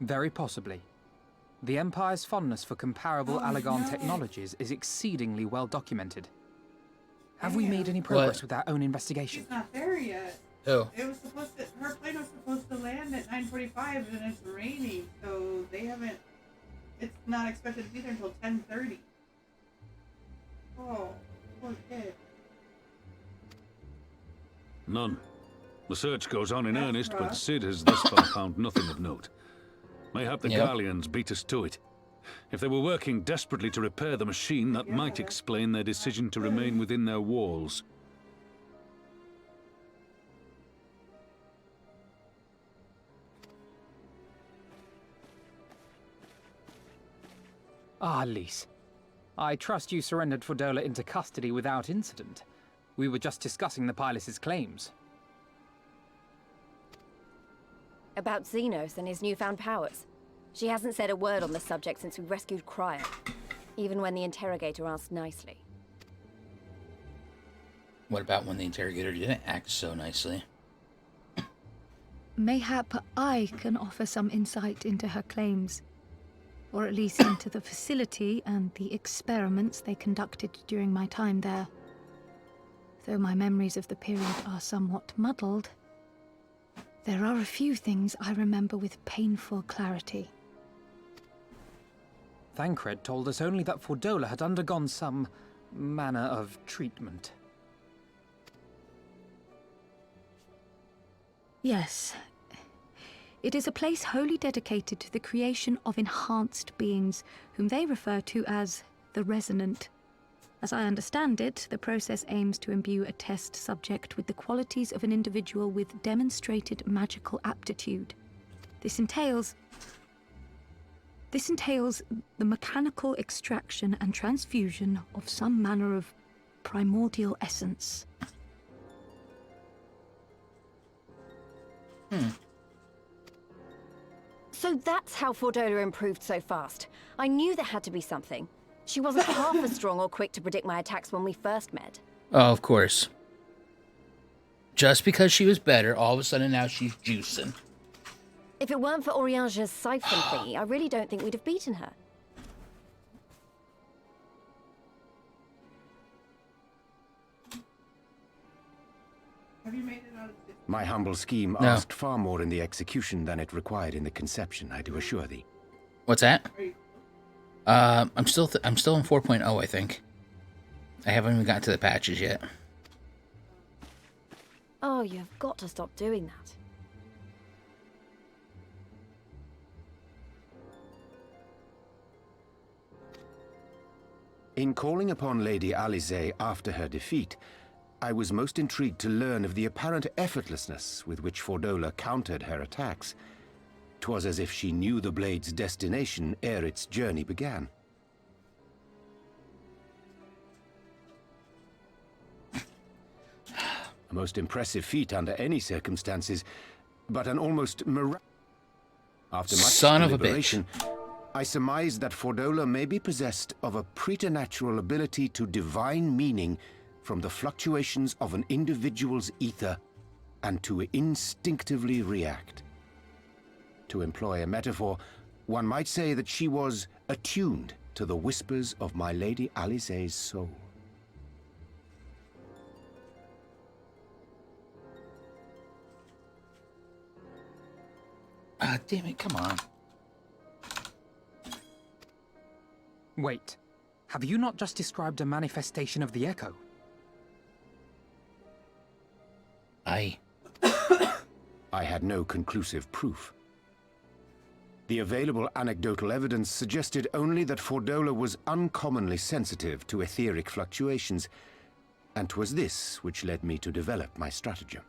Very possibly. The Empire's fondness for comparable Allagan technologies is exceedingly well documented. Have we made any progress with our own investigation? She's not there yet. Oh. It was supposed to. Her plane was supposed to land at 9:45, and it's raining, so they haven't. It's not expected to be there until 10:30. Oh, poor kid. None. The search goes on in earnest, but Cid has thus far found nothing of note. Mayhap the Garleans beat us to it. If they were working desperately to repair the machine, that might explain their decision to remain within their walls. Ah, Lys. I trust you surrendered Fordola into custody without incident. We were just discussing the pilot's claims. About Xenos and his newfound powers. She hasn't said a word on the subject since we rescued Cryo, even when the interrogator asked nicely. What about when the interrogator didn't act so nicely? Mayhap I can offer some insight into her claims, or at least into the facility and the experiments they conducted during my time there. Though my memories of the period are somewhat muddled, there are a few things I remember with painful clarity. Thancred told us only that Fordola had undergone some manner of treatment. Yes. It is a place wholly dedicated to the creation of enhanced beings, whom they refer to as the Resonant. As I understand it, the process aims to imbue a test subject with the qualities of an individual with demonstrated magical aptitude. This entails the mechanical extraction and transfusion of some manner of primordial essence. So that's how Fordola improved so fast. I knew there had to be something. She wasn't half as strong or quick to predict my attacks when we first met. Oh, of course. Just because she was better, all of a sudden now she's juicing. If it weren't for Oriange's siphon thingy, I really don't think we'd have beaten her. Have you made it out of the... My humble scheme No. asked far more in the execution than it required in the conception, I do assure thee. What's that? Are you... I'm still in 4.0, I think. I haven't even gotten to the patches yet. Oh, you've got to stop doing that. In calling upon Lady Alisaie after her defeat, I was most intrigued to learn of the apparent effortlessness with which Fordola countered her attacks. 'Twas as if she knew the blade's destination ere its journey began. A most impressive feat under any circumstances, but an almost miraculous. After much Son of a deliberation, I surmise that Fordola may be possessed of a preternatural ability to divine meaning from the fluctuations of an individual's ether and to instinctively react. To employ a metaphor, one might say that she was attuned to the whispers of my Lady Alisaie's soul. Ah, damn it, come on. Wait, have you not just described a manifestation of the Echo? I had no conclusive proof. The available anecdotal evidence suggested only that Fordola was uncommonly sensitive to etheric fluctuations, and 'twas this which led me to develop my stratagem.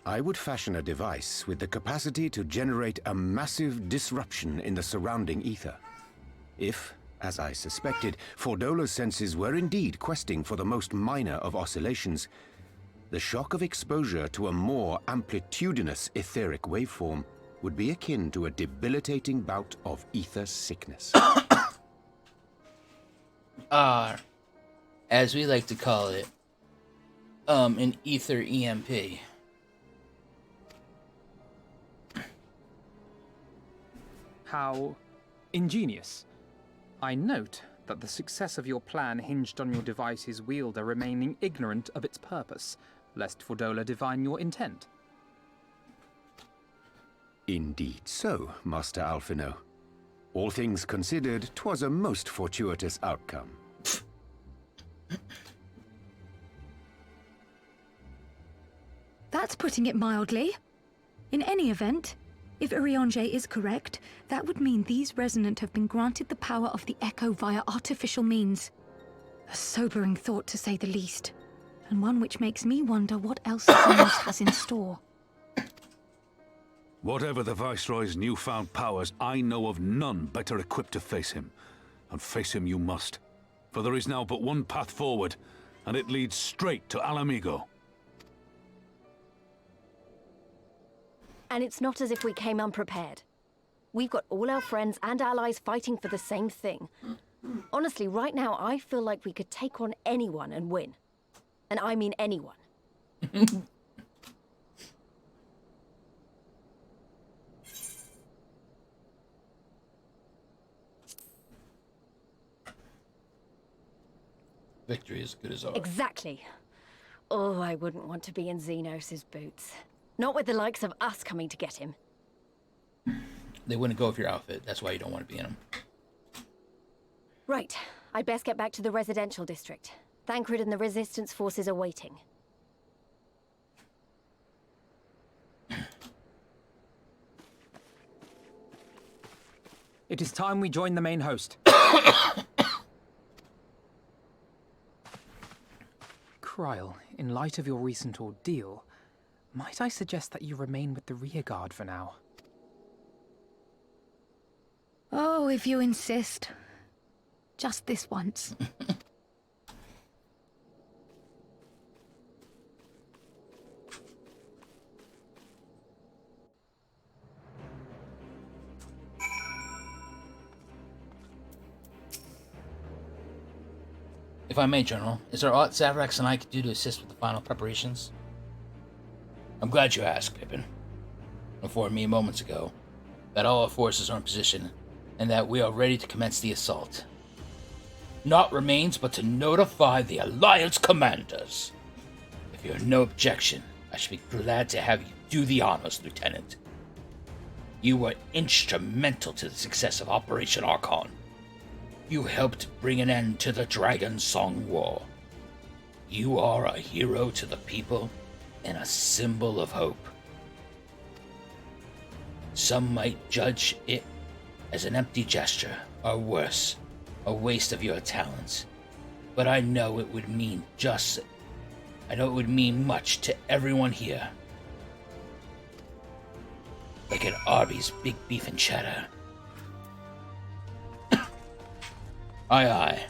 I would fashion a device with the capacity to generate a massive disruption in the surrounding ether. If, as I suspected, Fordola's senses were indeed questing for the most minor of oscillations, the shock of exposure to a more amplitudinous etheric waveform would be akin to a debilitating bout of ether sickness. As we like to call it, an ether EMP. How ingenious. I note that the success of your plan hinged on your device's wielder remaining ignorant of its purpose, lest Fordola divine your intent. Indeed so, Master Alphino. All things considered, 'twas a most fortuitous outcome. That's putting it mildly. In any event, if Urianger is correct, that would mean these Resonant have been granted the power of the Echo via artificial means. A sobering thought, to say the least, and one which makes me wonder what else Xenos has in store. Whatever the Viceroy's newfound powers, I know of none better equipped to face him. And face him you must. For there is now but one path forward, and it leads straight to Alamigo. And it's not as if we came unprepared. We've got all our friends and allies fighting for the same thing. Honestly, right now, I feel like we could take on anyone and win. And I mean anyone. Victory is good as ours. Exactly. Oh, I wouldn't want to be in Xenos' boots. Not with the likes of us coming to get him. They wouldn't go with your outfit. That's why you don't want to be in them. Right. I'd best get back to the residential district. Thancred and the Resistance forces are waiting. It is time we join the main host. Kryl, in light of your recent ordeal, might I suggest that you remain with the rearguard for now? Oh, if you insist. Just this once. If I may, General, is there aught Zavrax and I could do to assist with the final preparations? I'm glad you asked, Pippin. Informed me moments ago that all our forces are in position and that we are ready to commence the assault. Naught remains but to notify the Alliance commanders. If you have no objection, I should be glad to have you do the honors, Lieutenant. You were instrumental to the success of Operation Archon. You helped bring an end to the Dragon Song War. You are a hero to the people and a symbol of hope. Some might judge it as an empty gesture, or worse, a waste of your talents. But I know it would mean much to everyone here. Like an Arby's big beef and cheddar. Aye, aye.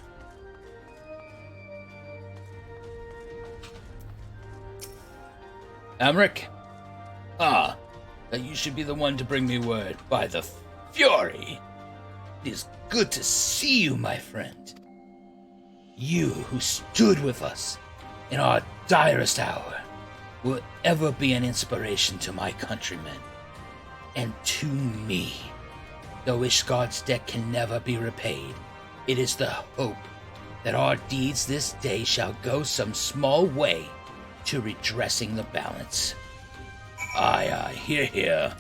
Amric? Ah, that you should be the one to bring me word. By the Fury! It is good to see you, my friend. You who stood with us in our direst hour will ever be an inspiration to my countrymen. And to me. Though Ishgard's debt can never be repaid, it is the hope that our deeds this day shall go some small way to redressing the balance. Aye, aye, hear, hear.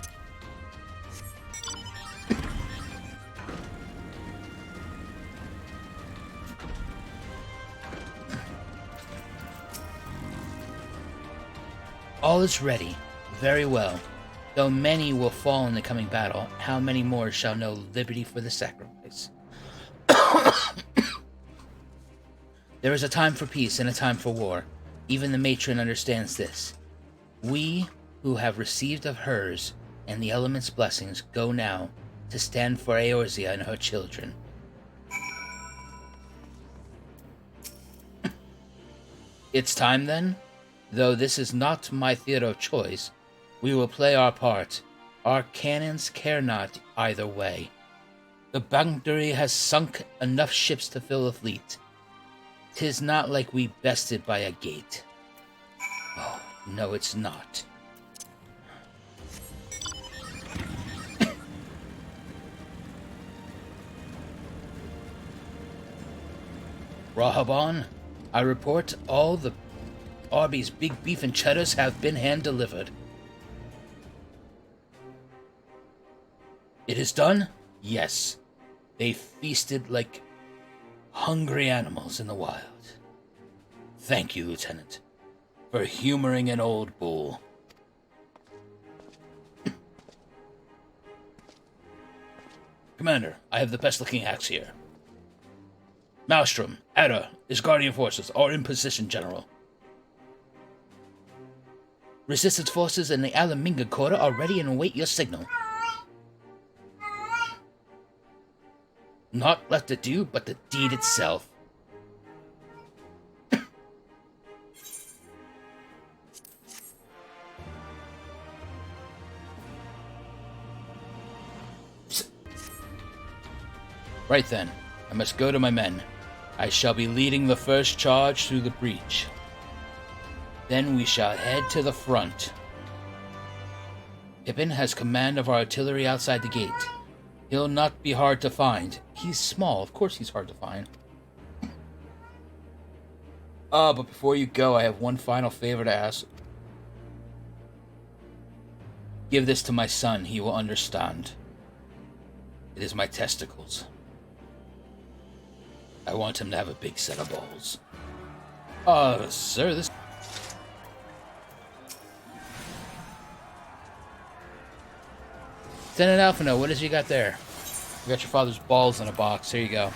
All is ready. Very well. Though many will fall in the coming battle, how many more shall know liberty for the sacrifice? There is a time for peace and a time for war. Even the matron understands this. We, who have received of hers and the element's blessings, go now to stand for Eorzea and her children. It's time then? Though this is not my theater of choice, we will play our part. Our cannons care not either way. The Bangduri has sunk enough ships to fill a fleet. 'Tis not like we bested by a gate. Oh, no, it's not. Rahaban, I report all the Arby's big beef and cheddars have been hand-delivered. It is done? Yes. They feasted like hungry animals in the wild. Thank you, Lieutenant, for humoring an old bull. Commander, I have the best-looking axe here. Maelstrom, Ada, Isgardian forces are in position, General. Resistance forces in the Alaminga quarter are ready and await your signal. Naught left to do but the deed itself. Right then, I must go to my men. I shall be leading the first charge through the breach. Then we shall head to the front. Pippin has command of our artillery outside the gate. He'll not be hard to find. He's small, of course he's hard to find. But before you go, I have one final favor to ask. Give this to my son, he will understand. It is my testicles. I want him to have a big set of balls. Sir, this... Lieutenant Alphino, what is you got there? You got your father's balls in a box. Here you go.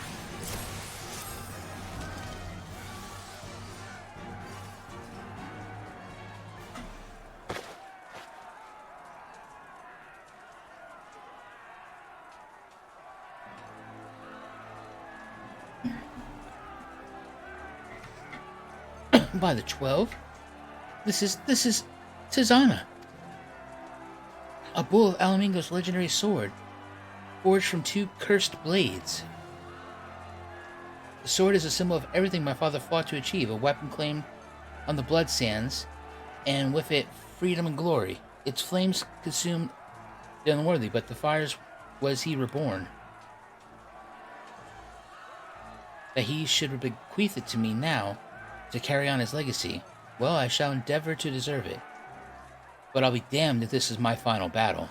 By the 12? This is Tizana. A bull of Alamingo's legendary sword, forged from 2 cursed blades. The sword is a symbol of everything my father fought to achieve, a weapon claimed on the blood sands, and with it freedom and glory. Its flames consumed the unworthy, but the fires was he reborn. That he should bequeath it to me now, to carry on his legacy. Well, I shall endeavor to deserve it. But I'll be damned if this is my final battle.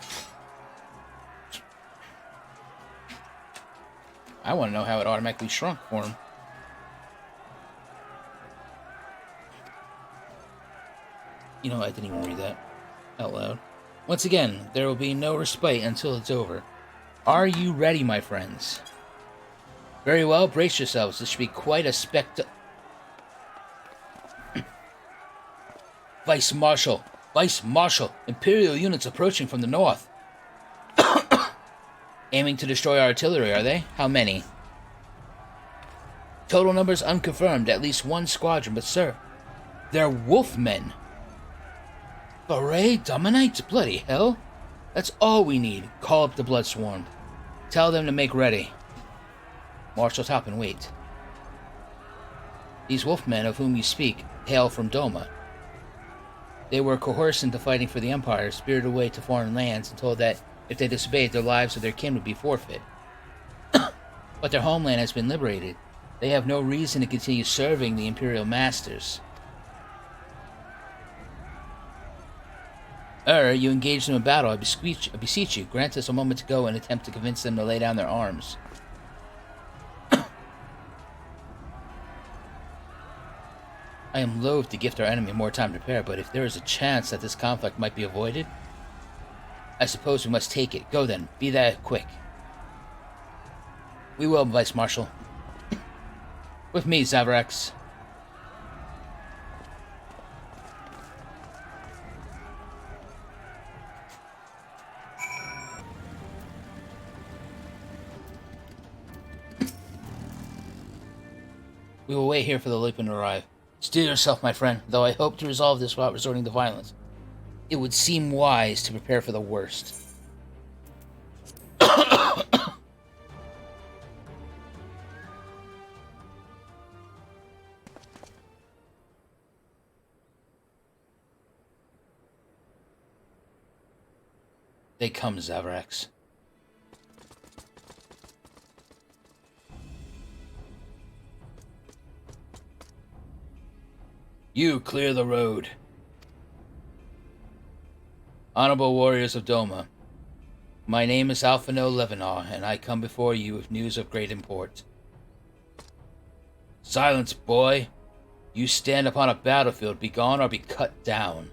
I want to know how it automatically shrunk for him. You know, I didn't even read that out loud. Once again, there will be no respite until it's over. Are you ready, my friends? Very well, brace yourselves. This should be quite a Vice Marshal! Vice Marshal! Imperial units approaching from the north. Aiming to destroy our artillery, are they? How many? Total numbers unconfirmed. At least one squadron, but sir, they're wolfmen. Foray dominate? Bloody hell. That's all we need. Call up the Blood Swarm. Tell them to make ready. Marshal top and wait. These wolfmen of whom you speak hail from Doma. They were coerced into fighting for the Empire, spirited away to foreign lands, and told that if they disobeyed, their lives of their kin would be forfeit. But their homeland has been liberated. They have no reason to continue serving the Imperial Masters. You engaged them in battle. I beseech you, grant us a moment to go and attempt to convince them to lay down their arms. I am loath to gift our enemy more time to prepare, but if there is a chance that this conflict might be avoided, I suppose we must take it. Go then. Be that quick. We will, Vice Marshal. With me, Zavrax. We will wait here for the Lupin to arrive. Steel yourself, my friend, though I hope to resolve this without resorting to violence. It would seem wise to prepare for the worst. They come, Zavrax. You clear the road. Honorable warriors of Doma, my name is Alphino Levinar, and I come before you with news of great import. Silence, boy! You stand upon a battlefield, be gone or be cut down.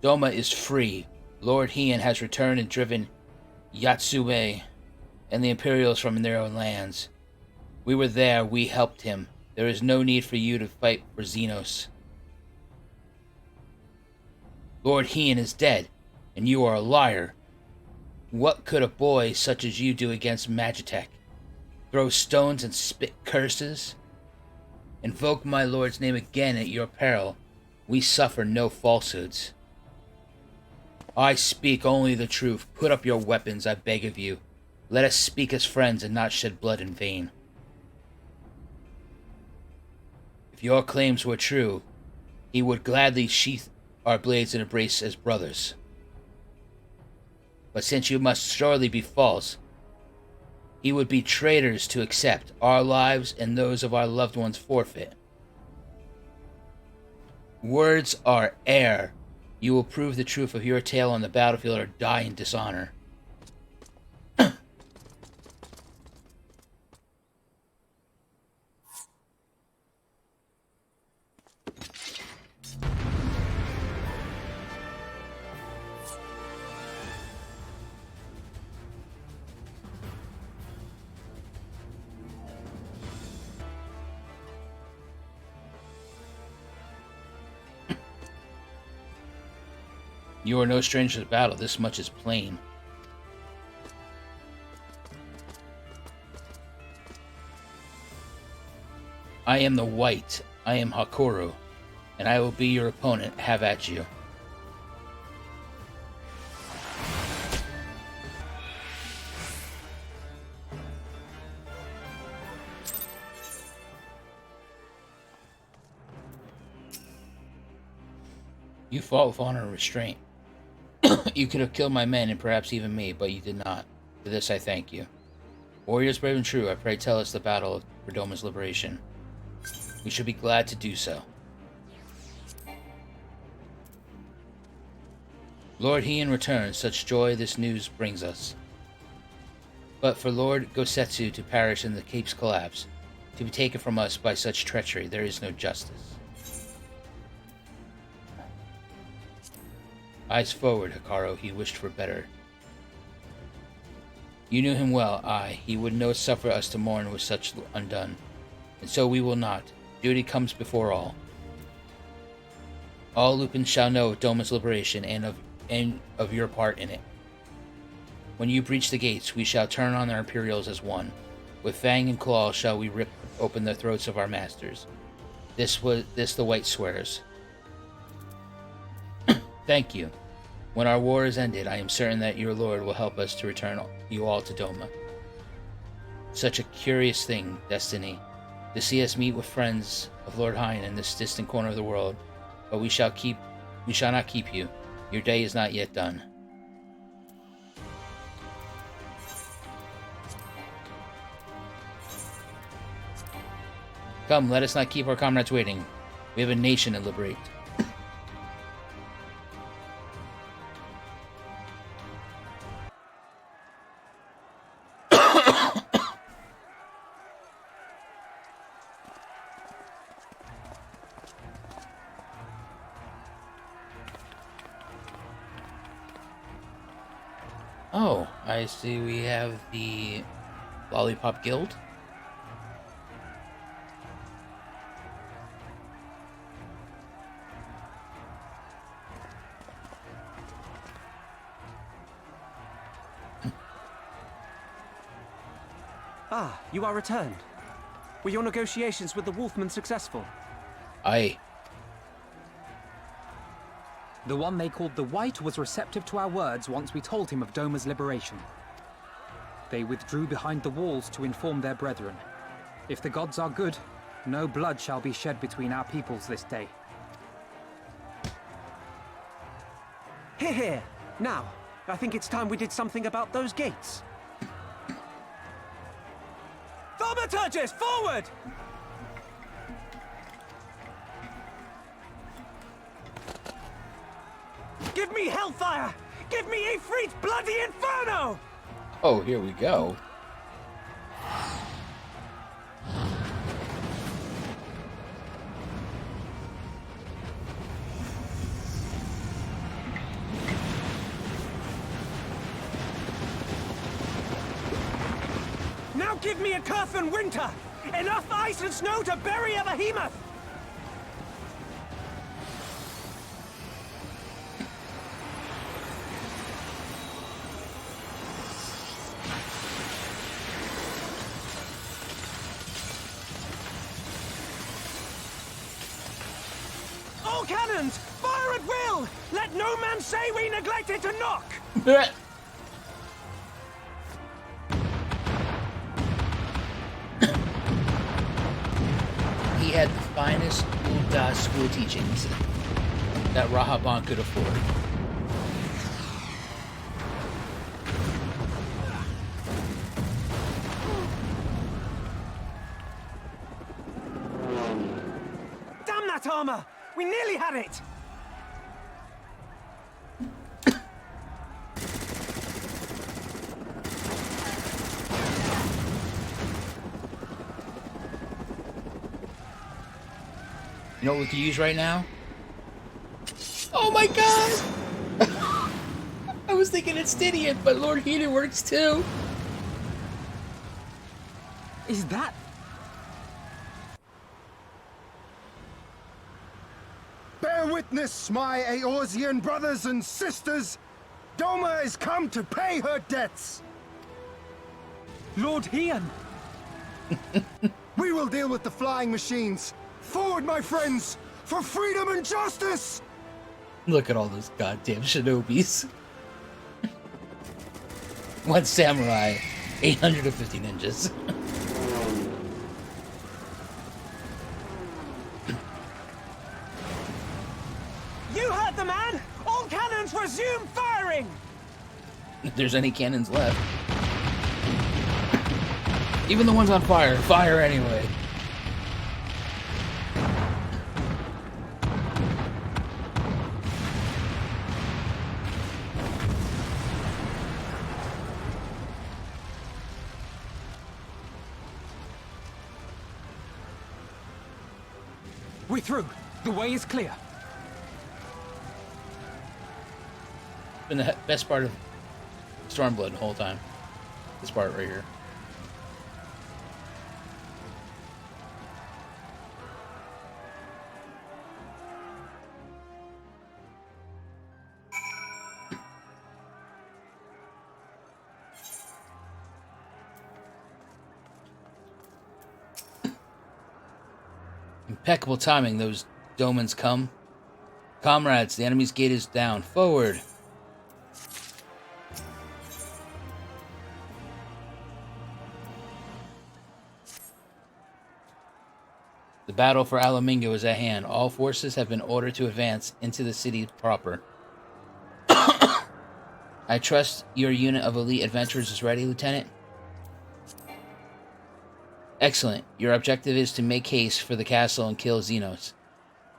Doma is free. Lord Heian has returned and driven Yatsue and the Imperials from their own lands. We were there, we helped him. There is no need for you to fight for Xenos. Lord Heian is dead, and you are a liar. What could a boy such as you do against Magitech? Throw stones and spit curses? Invoke my lord's name again at your peril. We suffer no falsehoods. I speak only the truth. Put up your weapons, I beg of you. Let us speak as friends and not shed blood in vain. If your claims were true, he would gladly sheath our blades and embrace as brothers. But since you must surely be false, he would be traitors to accept our lives and those of our loved ones forfeit. Words are air. You will prove the truth of your tale on the battlefield or die in dishonor. You are no stranger to battle, this much is plain. I am the White, I am Hakoru, and I will be your opponent. Have at you. You fought with honor and restraint. You could have killed my men and perhaps even me, but you did not. For this I thank you. Warriors brave and true, I pray tell us the battle for Doma's liberation. We should be glad to do so. Lord Heian returns, such joy this news brings us. But for Lord Gosetsu to perish in the Cape's collapse, to be taken from us by such treachery, there is no justice. Eyes forward, Hikaru, he wished for better. You knew him well, aye. He would no suffer us to mourn with such undone. And so we will not. Duty comes before all. All Lupins shall know of Doma's liberation and of your part in it. When you breach the gates, we shall turn on our Imperials as one. With fang and claw shall we rip open the throats of our masters. This the White swears. Thank you. When our war is ended, I am certain that your Lord will help us to return you all to Doma. Such a curious thing, destiny, to see us meet with friends of Lord Heian in this distant corner of the world, but we shall not keep you. Your day is not yet done. Come, let us not keep our comrades waiting. We have a nation to liberate. Oh, I see we have the Lollipop Guild. Ah, you are returned. Were your negotiations with the Wolfman successful? Aye. The one they called the White was receptive to our words once we told him of Doma's liberation. They withdrew behind the walls to inform their brethren. If the gods are good, no blood shall be shed between our peoples this day. Hear, hear. Now, I think it's time we did something about those gates. Thaumaturgis, forward! Give me hellfire! Give me Ifrit's bloody inferno! Oh, here we go. Now give me a Curfin winter! Enough ice and snow to bury a behemoth! All cannons! Fire at will! Let no man say we neglected to knock! He had the finest Ul'dah school teachings that Rahaban could afford. Damn that armor! We nearly had it! You know what we could use right now? Oh my god! I was thinking it's Stydian, but Lord Heian works too. Is that... Bear witness, my Eorzean brothers and sisters! Doma has come to pay her debts! Lord Heian! We will deal with the flying machines! Forward, my friends! For freedom and justice! Look at all those goddamn shinobis. One samurai, 850 ninjas. You heard the man! if there's any cannons left. Even the ones on fire, fire anyway. We're through. The way is clear. Been the best part of Stormblood the whole time. This part right here. Impeccable timing, those Domans come. Comrades, the enemy's gate is down. Forward! The battle for Alamingo is at hand. All forces have been ordered to advance into the city proper. I trust your unit of elite adventurers is ready, Lieutenant? Excellent. Your objective is to make haste for the castle and kill Xenos.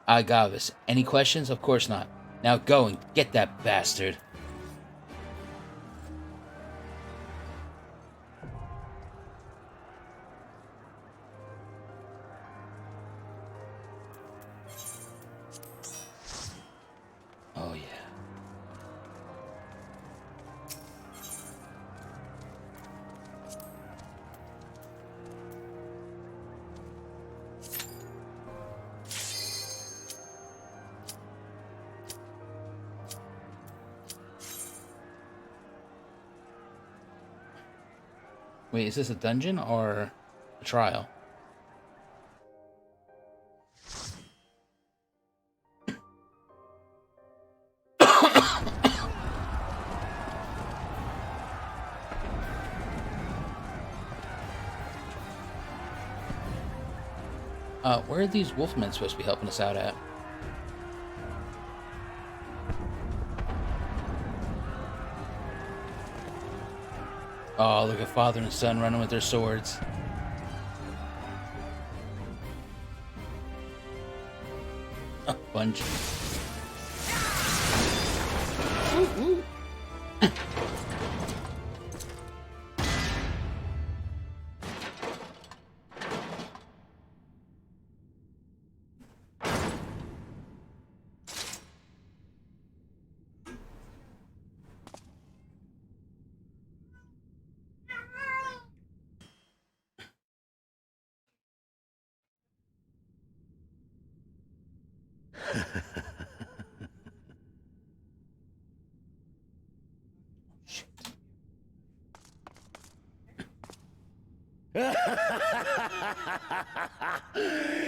Agavis. Any questions? Of course not. Now go and get that bastard. Oh, yeah. Wait, is this a dungeon or a trial? Where are these wolfmen supposed to be helping us out at? Oh, look at father and son running with their swords. A bunch. Ooh, ooh.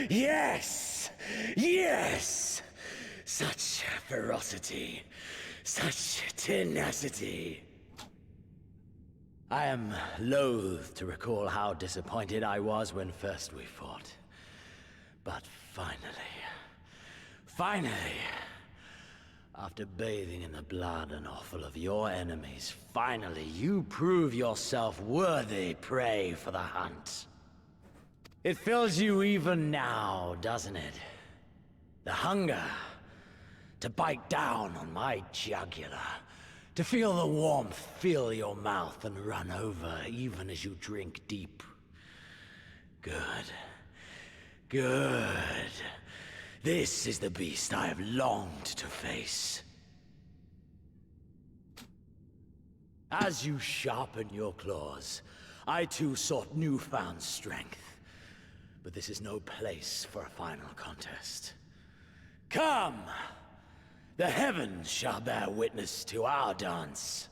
Yes! Yes! Such ferocity. Such tenacity. I am loath to recall how disappointed I was when first we fought. But finally, after bathing in the blood and offal of your enemies, finally you prove yourself worthy prey for the hunt. It fills you even now, doesn't it? The hunger to bite down on my jugular, to feel the warmth fill your mouth and run over even as you drink deep. Good. Good. This is the beast I have longed to face. As you sharpen your claws, I too sought newfound strength. But this is no place for a final contest. Come! The heavens shall bear witness to our dance.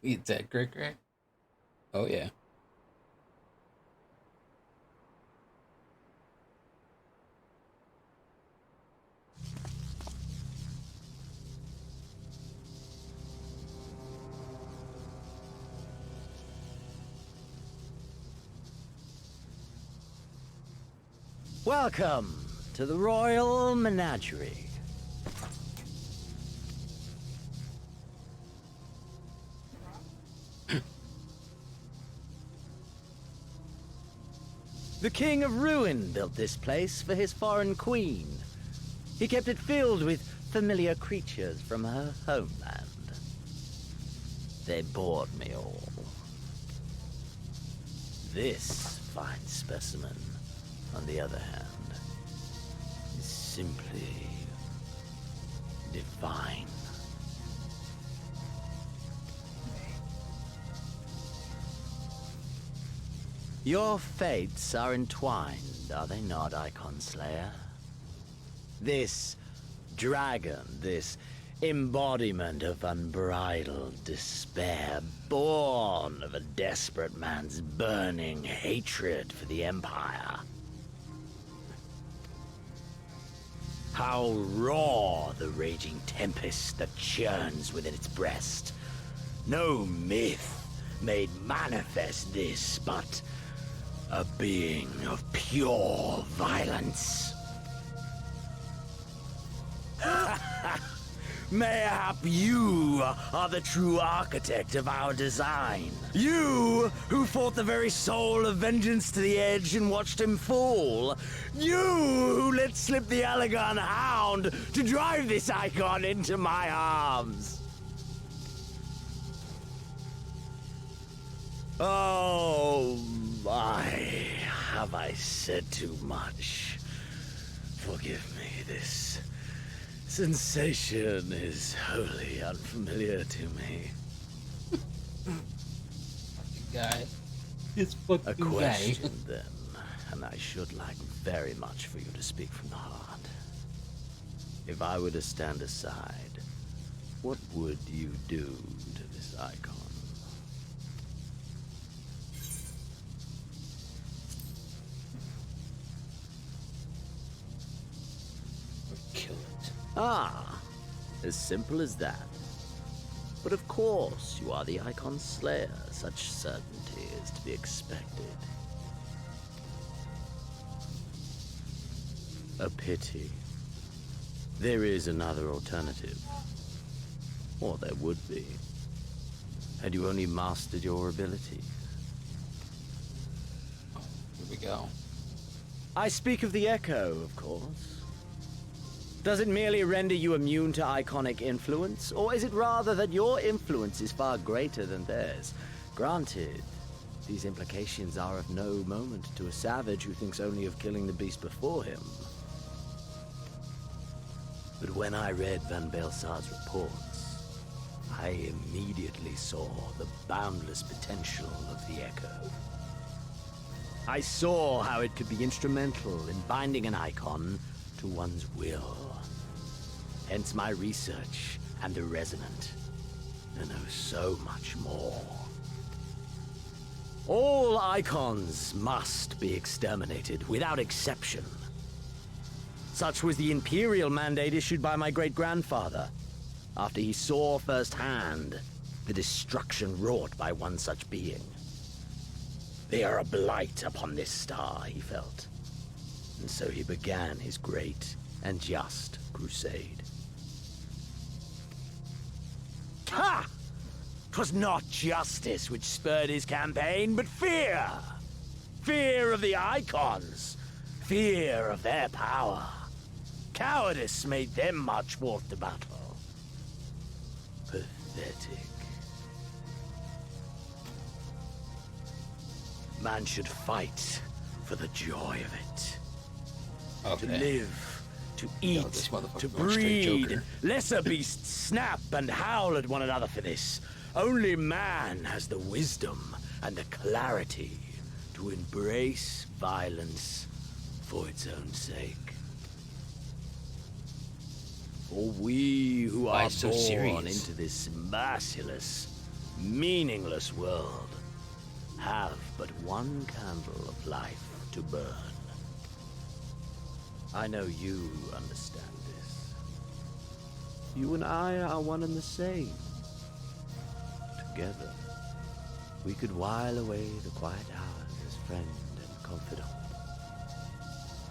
Eat that, Crick. Oh, yeah. Welcome to the Royal Menagerie. The King of Ruin built this place for his foreign queen. He kept it filled with familiar creatures from her homeland. They bored me all. This fine specimen, on the other hand, is simply divine. Your fates are entwined, are they not, Icon Slayer? This dragon, this embodiment of unbridled despair, born of a desperate man's burning hatred for the Empire. How raw the raging tempest that churns within its breast. No myth made manifest this, but a being of pure violence. Mayhap you are the true architect of our design. You who fought the very soul of vengeance to the edge and watched him fall. You who let slip the Allegan hound to drive this icon into my arms. Oh my, have I said too much? Forgive me, this sensation is wholly unfamiliar to me. Guy. This fucking A question, then, and I should like very much for you to speak from the heart. If I were to stand aside, what would you do to this icon? Kill it. Ah, as simple as that. But of course, you are the Icon Slayer. Such certainty is to be expected. A pity. There is another alternative. Or there would be. Had you only mastered your abilities. Here we go. I speak of the Echo, of course. Does it merely render you immune to iconic influence, or is it rather that your influence is far greater than theirs? Granted, these implications are of no moment to a savage who thinks only of killing the beast before him. But when I read Van Belsar's reports, I immediately saw the boundless potential of the Echo. I saw how it could be instrumental in binding an icon to one's will. Hence my research and the Resonant, and oh, so much more. All icons must be exterminated without exception. Such was the imperial mandate issued by my great-grandfather, after he saw firsthand the destruction wrought by one such being. They are a blight upon this star, he felt. And so he began his great and just crusade. Ha! 'Twas not justice which spurred his campaign, but fear! Fear of the Icons! Fear of their power! Cowardice made them march forth to battle. Pathetic. Man should fight for the joy of it. Okay. To live, to eat, this motherfucker to going straight breed. Joker. Lesser beasts snap and howl at one another for this. Only man has the wisdom and the clarity to embrace violence for its own sake. For we who Why are so born serious? into this merciless, meaningless world have but one candle of life to burn. I know you understand this. You and I are one and the same. Together, we could while away the quiet hours as friend and confidant.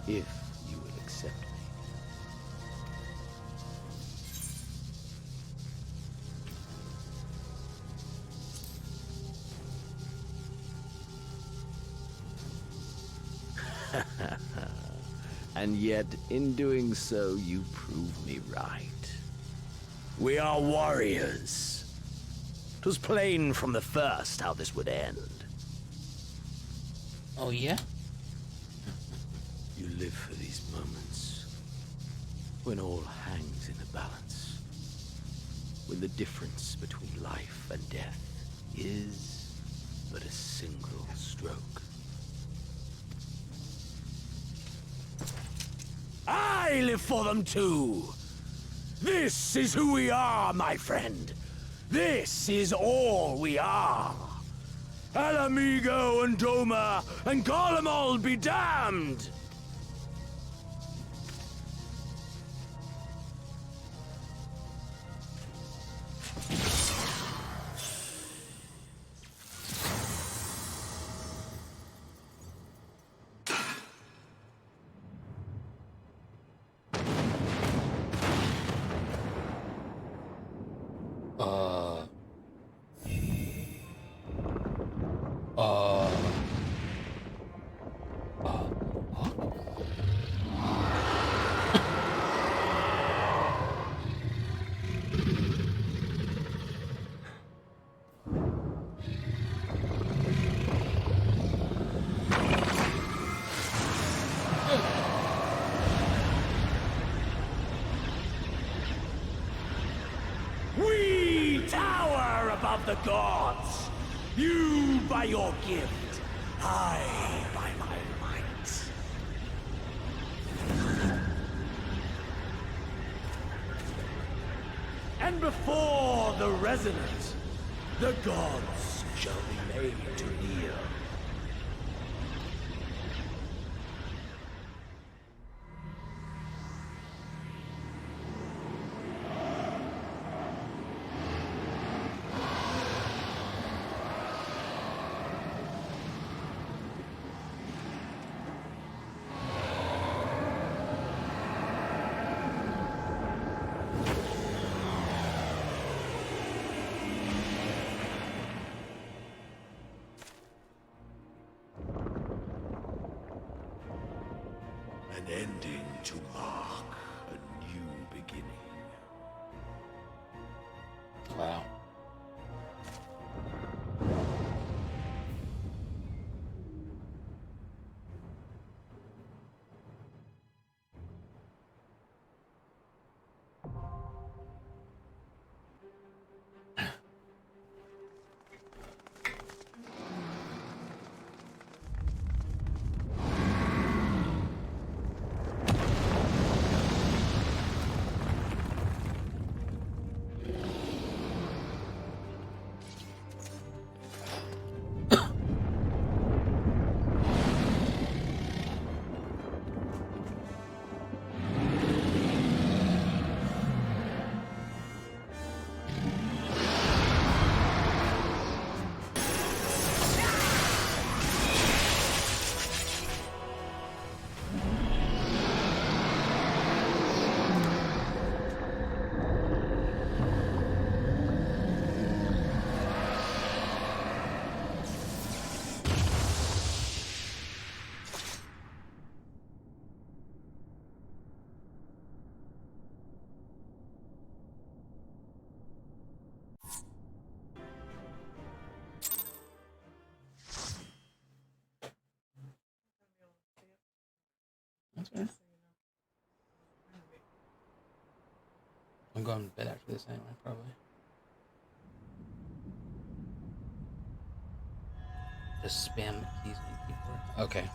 If you will accept me. And yet, in doing so, you prove me right. We are warriors. 'Twas plain from the first how this would end. Oh, yeah? You live for these moments, when all hangs in the balance, when the difference between life and death is but a single stroke. I live for them too! This is who we are, my friend! This is all we are! Alamigo and Doma and Garlemald be damned! We tower above the gods! You by your gift, I by my might. And before the resonant, the gods shall be made to kneel. An ending to mark a new beginning. Wow. That's fair. I'm going to bed after this anyway, probably. Just spam the keys on the keyboard. Okay.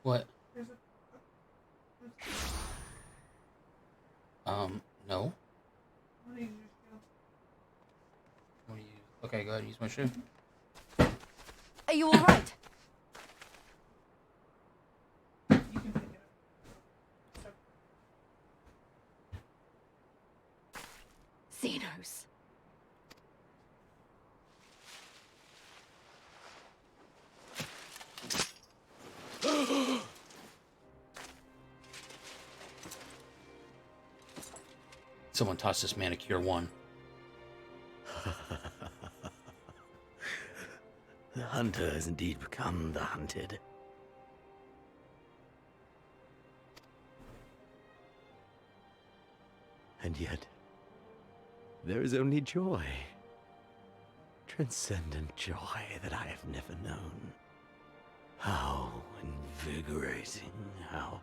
What? No. What do you... Okay, go ahead, use my shoe. Are you alright? close. Someone toss this man a cure one. The hunter has indeed become the hunted. And yet, there is only joy. Transcendent joy that I have never known. How invigorating, how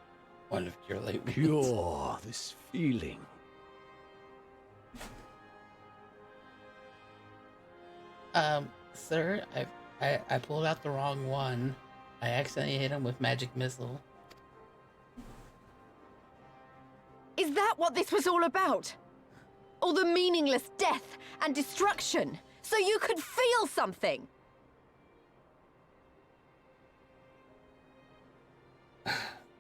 One of cure light. pure this feeling. Sir, I pulled out the wrong one. I accidentally hit him with magic missile. Is that what this was all about? All the meaningless death and destruction, so you could feel something?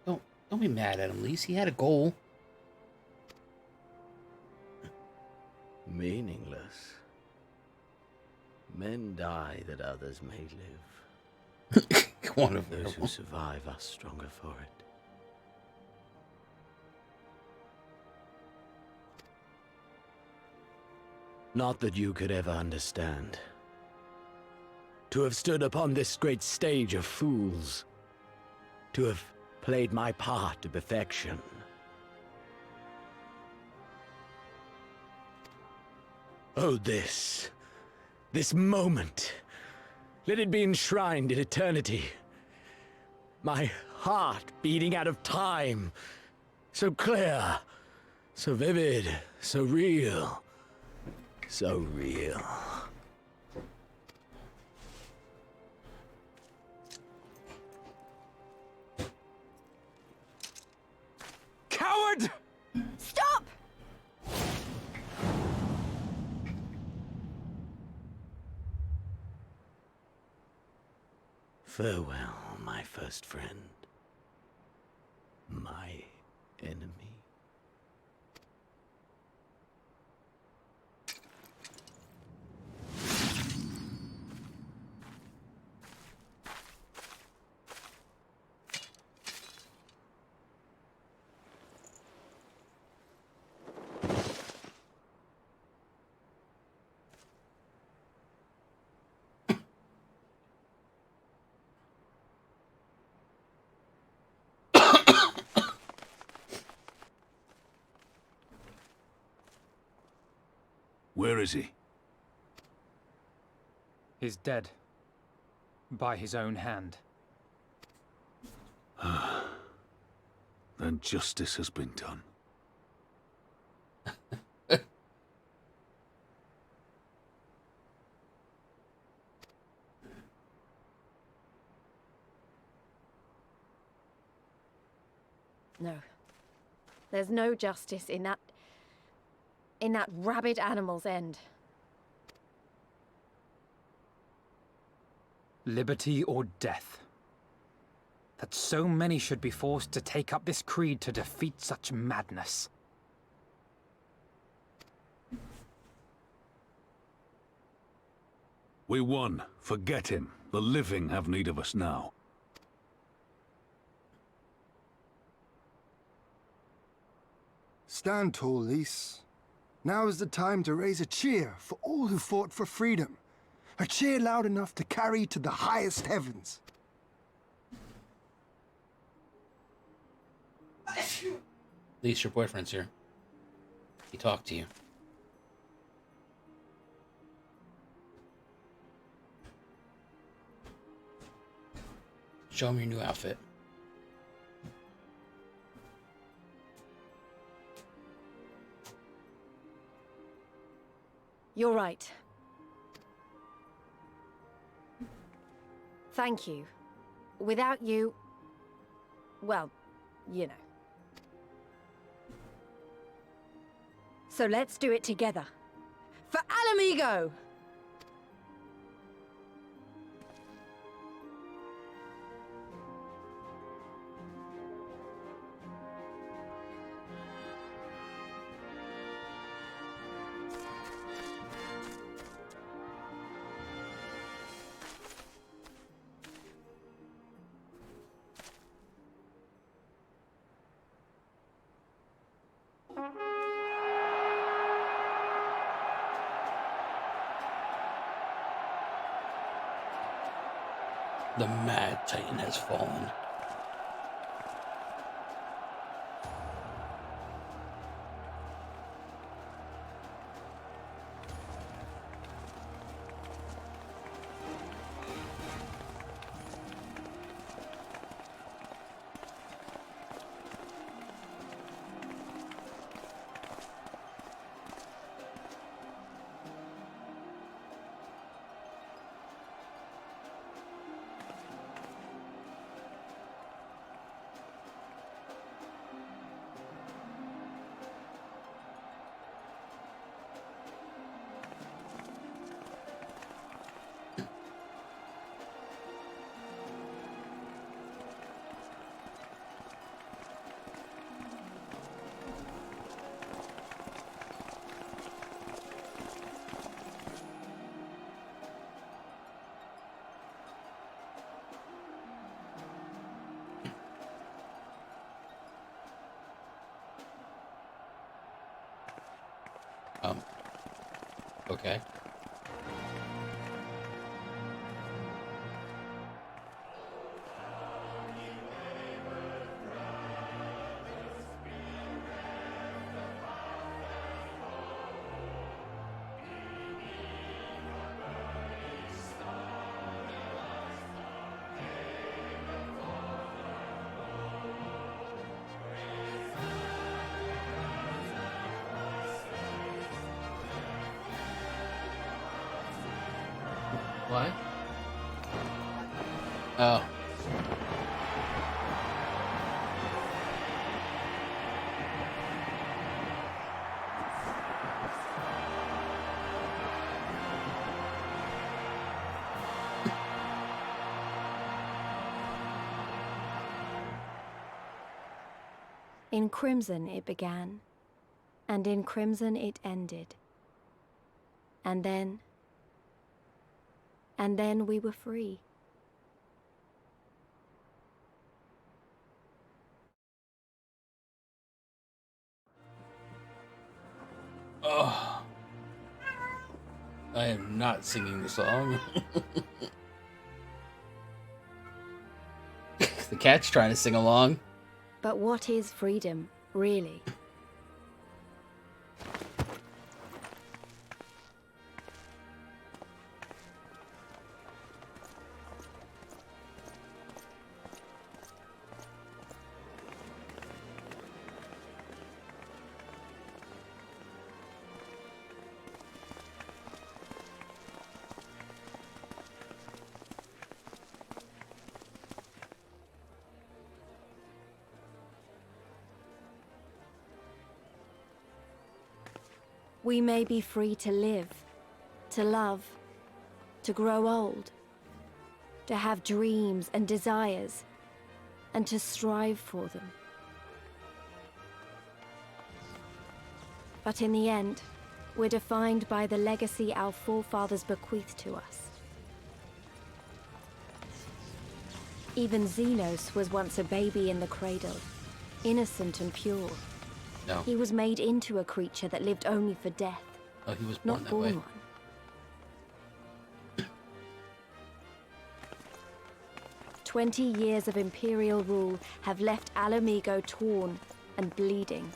Don't be mad at him, Lise. He had a goal. Meaningless. Men die that others may live. One of Those who them. survive are stronger for it. Not that you could ever understand. To have stood upon this great stage of fools. To have played my part to perfection. Oh, this moment. Let it be enshrined in eternity. My heart beating out of time. So clear, so vivid, so real. So real. Coward! Stop! Farewell, my first friend. My enemy. Where is he? He's dead. By his own hand. Then justice has been done. No. There's no justice in that rabid animal's end. Liberty or death. That so many should be forced to take up this creed to defeat such madness. We won. Forget him. The living have need of us now. Stand tall, Lise. Now is the time to raise a cheer for all who fought for freedom. A cheer loud enough to carry to the highest heavens. Lise, your boyfriend's here. He talked to you. Show him your new outfit. You're right. Thank you. Without you... well, you know. So let's do it together. For Alamigo! The Mad Titan has fallen. Okay. What? Oh. In crimson it began, and in crimson it ended. And then we were free. Oh. I am not singing the song. The cat's trying to sing along. But what is freedom, really? We may be free to live, to love, to grow old, to have dreams and desires, and to strive for them. But in the end, we're defined by the legacy our forefathers bequeathed to us. Even Xenos was once a baby in the cradle, innocent and pure. No. He was made into a creature that lived only for death. Oh, he was born not that born way. one. 20 years of Imperial rule have left Alamigo torn and bleeding.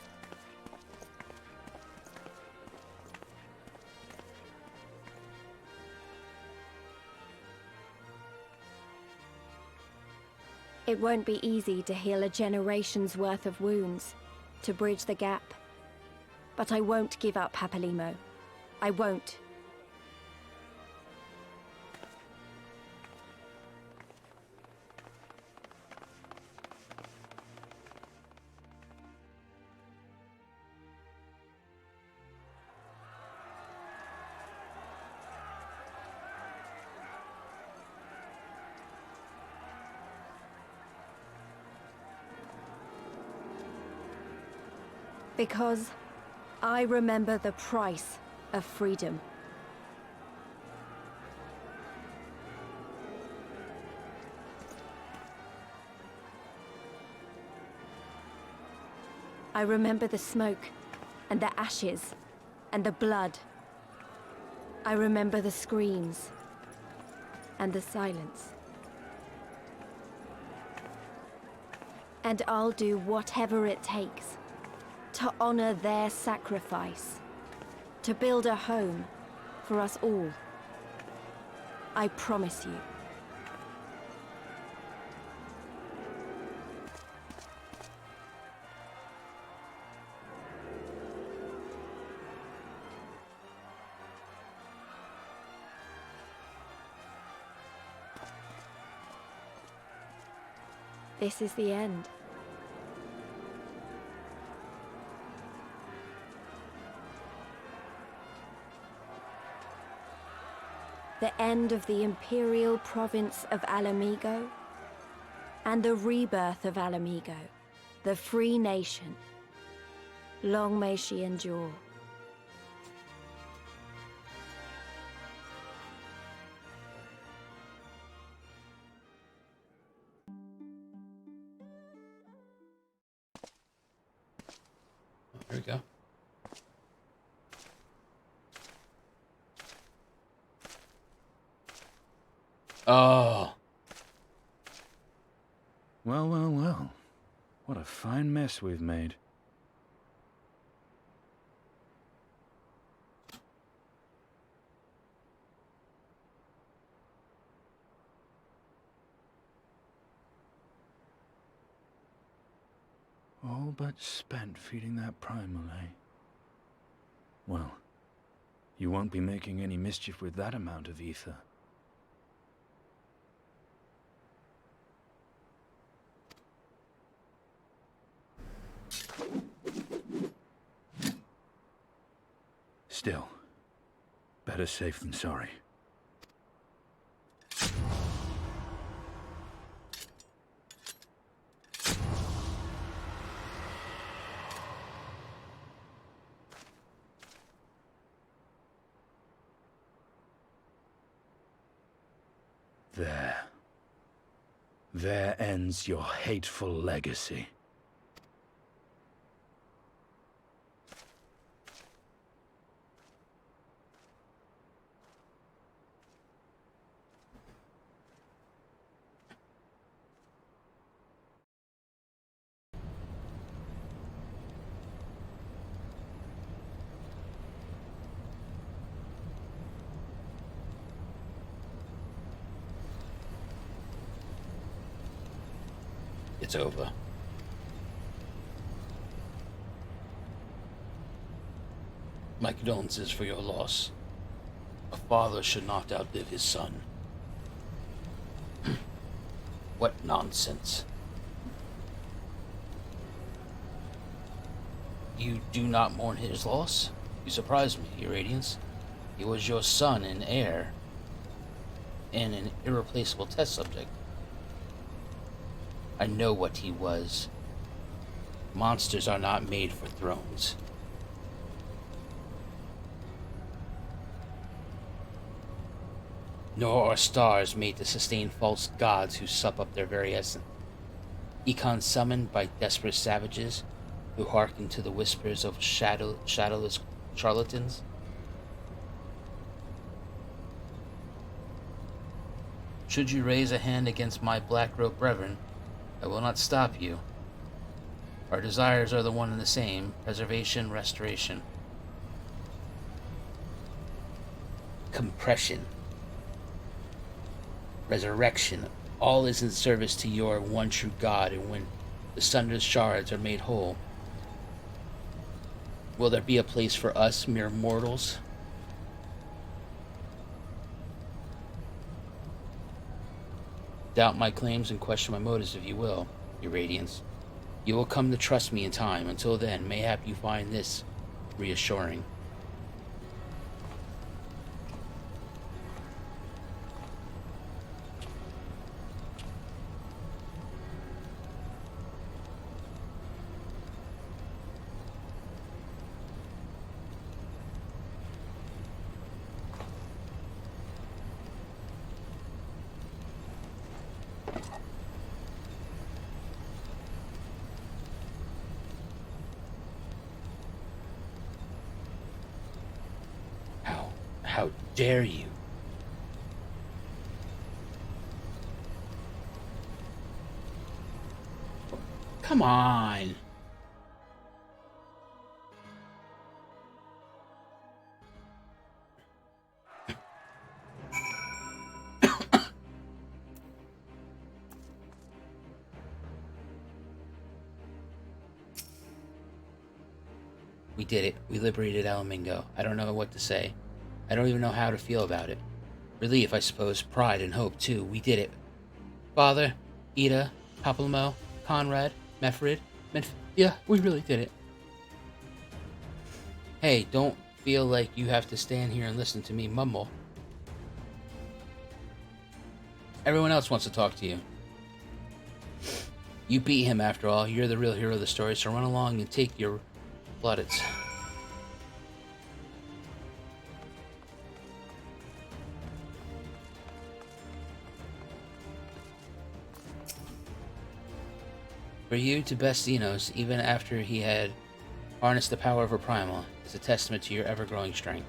It won't be easy to heal a generation's worth of wounds, to bridge the gap. But I won't give up, Papalimo. I won't. Because I remember the price of freedom. I remember the smoke, and the ashes, and the blood. I remember the screams, and the silence. And I'll do whatever it takes to honor their sacrifice, to build a home for us all. I promise you. This is the end. The end of the Imperial province of Alamigo, and the rebirth of Alamigo, the free nation. Long may she endure. There we go. Oh. Well, well, well. What a fine mess we've made. All but spent feeding that primal, eh? Well, you won't be making any mischief with that amount of ether. Still, better safe than sorry. There. There ends your hateful legacy. It's over. My condolences for your loss. A father should not outlive his son. What nonsense. You do not mourn his loss? You surprise me, Your Radiance. He was your son and heir, and an irreplaceable test subject. I know what he was. Monsters are not made for thrones. Nor are stars made to sustain false gods who sup up their very essence. Econs summoned by desperate savages who hearken to the whispers of shadowless charlatans. Should you raise a hand against my black-robed brethren, I will not stop you. Our desires are the one and the same: preservation, restoration. Compression. Resurrection. All is in service to your one true God, and when the sundered shards are made whole, will there be a place for us, mere mortals? Doubt my claims and question my motives if you will, Your Radiance. You will come to trust me in time. Until then, mayhap you find this reassuring. How dare you? Come on. We did it. We liberated Alamingo. I don't know what to say. I don't even know how to feel about it. Relief, I suppose. Pride and hope, too. We did it. Father, Ida, Papalymo, Conrad, Mefrid, yeah, we really did it. Hey, don't feel like you have to stand here and listen to me mumble. Everyone else wants to talk to you. You beat him, after all. You're the real hero of the story, so run along and take your plaudits. For you to best Xenos, even after he had harnessed the power of her primal, is a testament to your ever-growing strength.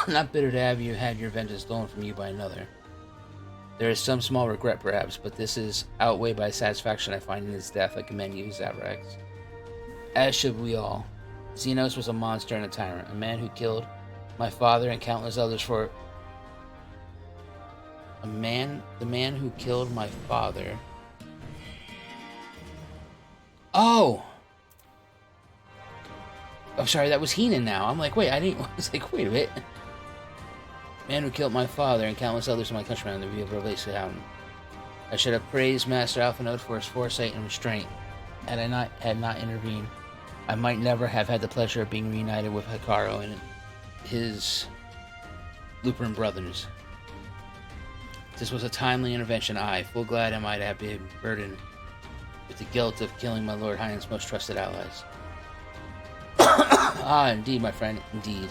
Not bitter to have you had your vengeance stolen from you by another. There is some small regret, perhaps, but this is outweighed by the satisfaction I find in his death. I commend you, Zavrax. As should we all. Xenos was a monster and a tyrant, a man who killed my father and countless others for... The man who killed my father... Oh! Oh, sorry, that was Heenan now. I'm like, wait, I was like, wait a minute. Man who killed my father and countless others of my countrymen in the view of Release Mountain. I should have praised Master Alphanode for his foresight and restraint. Had I not intervened, I might never have had the pleasure of being reunited with Hikaru and his Lupin brothers. This was a timely intervention. I, full glad am I to have been burdened with the guilt of killing my Lord Highness' most trusted allies. Ah, indeed, my friend, indeed.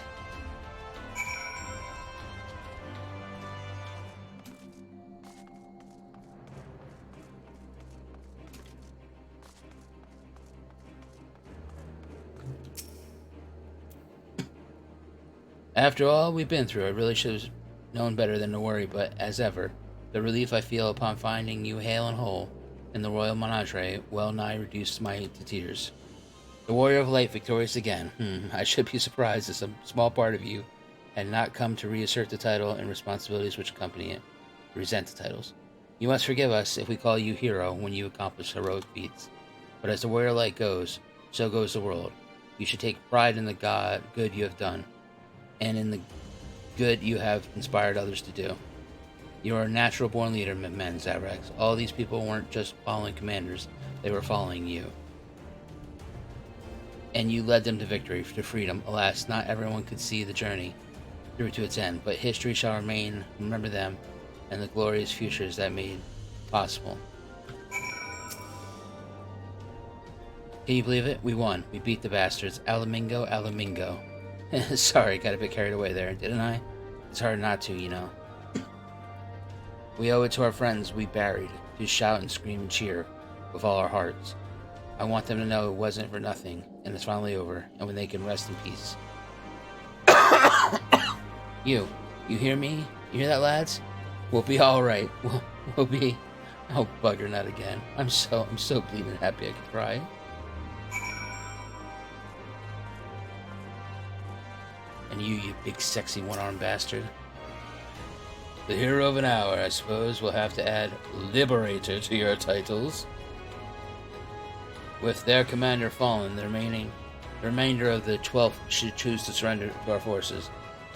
After all we've been through, I really should have known better than to worry, but as ever, the relief I feel upon finding you hale and whole in the royal menagerie well nigh reduced my to tears. The warrior of light victorious again. I should be surprised if some small part of you had not come to reassert the title and responsibilities which accompany it. Resent the titles. You must forgive us if we call you hero when you accomplish heroic feats. But as the warrior of light goes, so goes the world. You should take pride in the good you have done, and in the good you have inspired others to do. You are a natural-born leader, men, Zavrax. All these people weren't just following commanders, they were following you. And you led them to victory, to freedom. Alas, not everyone could see the journey through to its end, but history shall remember them, and the glorious futures that made possible. Can you believe it? We won. We beat the bastards. Alamingo, Alamingo. Sorry, got a bit carried away there, didn't I? It's hard not to, you know. We owe it to our friends we buried to shout and scream and cheer with all our hearts. I want them to know it wasn't for nothing, and it's finally over, and when they can rest in peace. You hear me? You hear that, lads? We'll be all right. We'll be... Oh, bugger, not again. I'm so bleeding happy I could cry. And you big sexy one-armed bastard. The hero of an hour, I suppose we'll have to add Liberator to your titles. With their commander fallen, the remainder of the 12th should choose to surrender to our forces.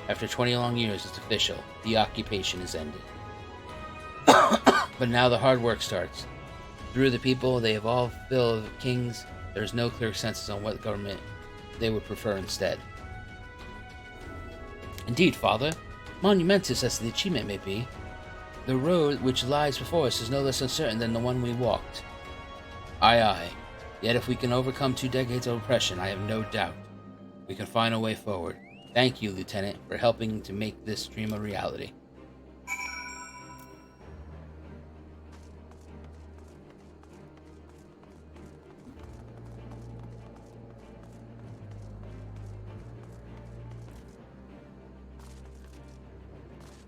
After 20 long years, it's official. The occupation is ended. But now the hard work starts. Through the people, they have all filled kings. There's no clear consensus on what government they would prefer instead. Indeed, Father. Monumentous as the achievement may be, the road which lies before us is no less uncertain than the one we walked. Aye, aye. Yet if we can overcome 2 decades of oppression, I have no doubt we can find a way forward. Thank you, Lieutenant, for helping to make this dream a reality.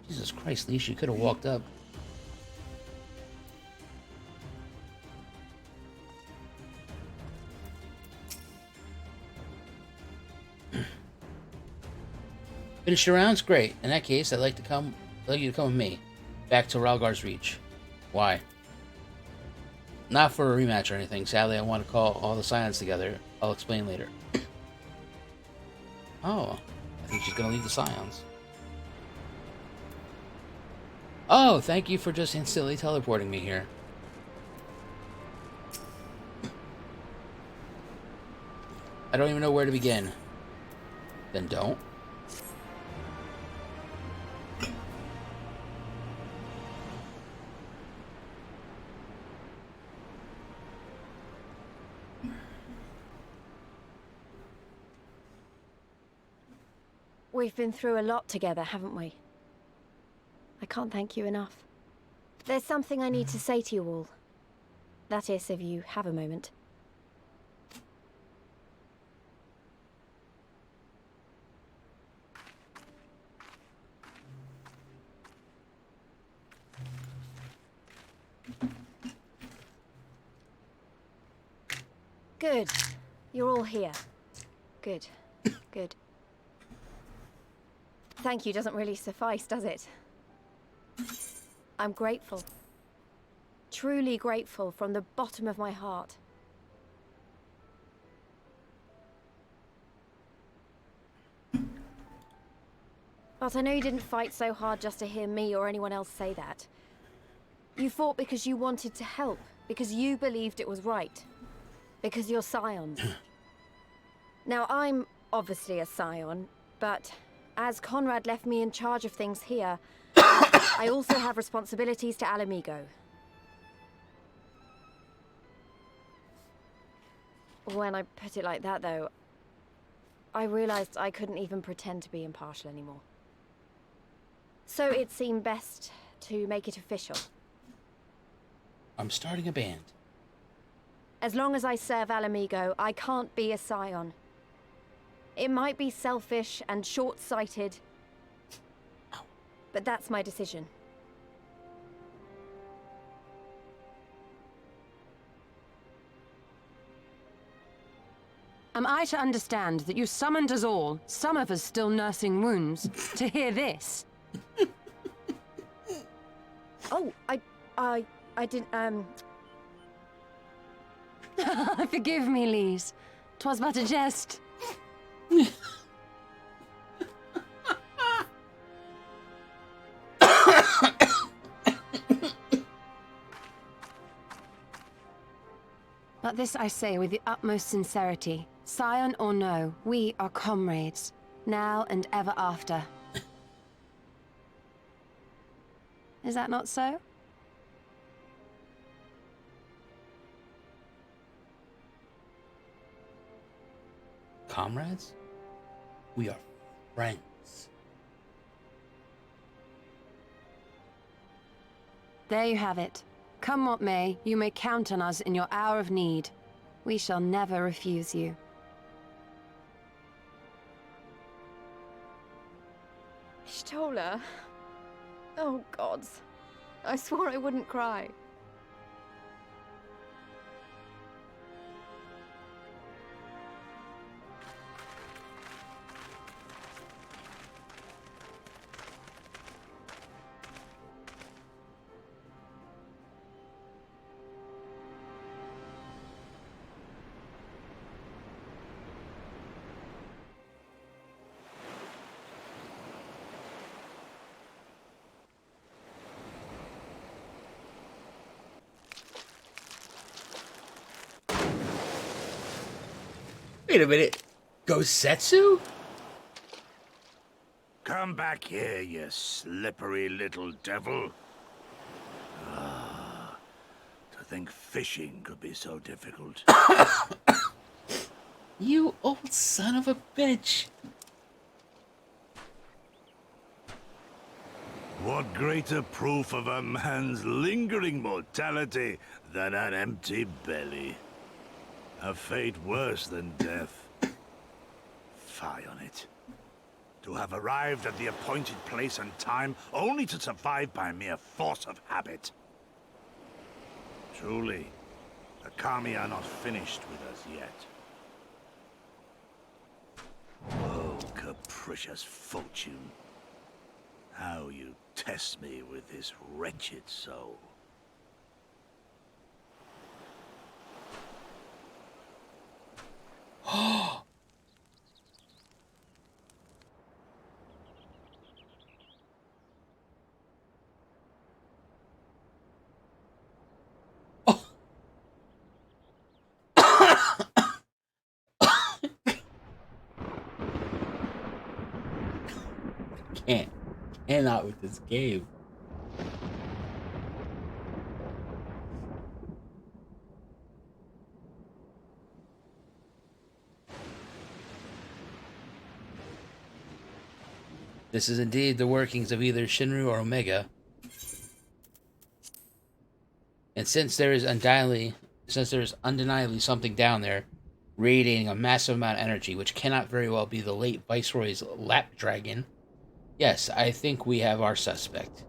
Jesus Christ, Lee, you could have walked up. Finished your rounds? Great. In that case, I'd like you to come with me. Back to Ralgar's Reach. Why? Not for a rematch or anything. Sadly, I want to call all the Scions together. I'll explain later. Oh, I think she's gonna leave the Scions. Oh, thank you for just instantly teleporting me here. I don't even know where to begin. Then don't. We've been through a lot together, haven't we? I can't thank you enough. There's something I need to say to you all. That is, if you have a moment. Good. You're all here. Good. Good. Thank you doesn't really suffice, does it? I'm grateful. Truly grateful from the bottom of my heart. But I know you didn't fight so hard just to hear me or anyone else say that. You fought because you wanted to help, because you believed it was right. Because you're Scions. Now, I'm obviously a Scion, but as Conrad left me in charge of things here, I also have responsibilities to Alamigo. When I put it like that, though, I realized I couldn't even pretend to be impartial anymore. So it seemed best to make it official. I'm starting a band. As long as I serve Alamigo, I can't be a Scion. It might be selfish and short-sighted, but that's my decision. Am I to understand that you summoned us all, some of us still nursing wounds, to hear this? Oh, I didn't, Forgive me, Lise. 'Twas but a jest. But this I say with the utmost sincerity. Scion or no, we are comrades, now and ever after. Is that not so? Comrades? We are friends. There you have it. Come what may, you may count on us in your hour of need. We shall never refuse you. Stola. Oh, gods. I swore I wouldn't cry. Wait a minute. Gosetsu? Come back here, you slippery little devil. To think fishing could be so difficult. You old son of a bitch. What greater proof of a man's lingering mortality than an empty belly? A fate worse than death. Fie on it. To have arrived at the appointed place and time only to survive by mere force of habit. Truly, the Kami are not finished with us yet. Oh, capricious. capricious fortune. How you test me with this wretched soul. Cannot with this game. This is indeed the workings of either Shinru or Omega. And since there is undeniably something down there radiating a massive amount of energy, which cannot very well be the late Viceroy's lap dragon, yes, I think we have our suspect.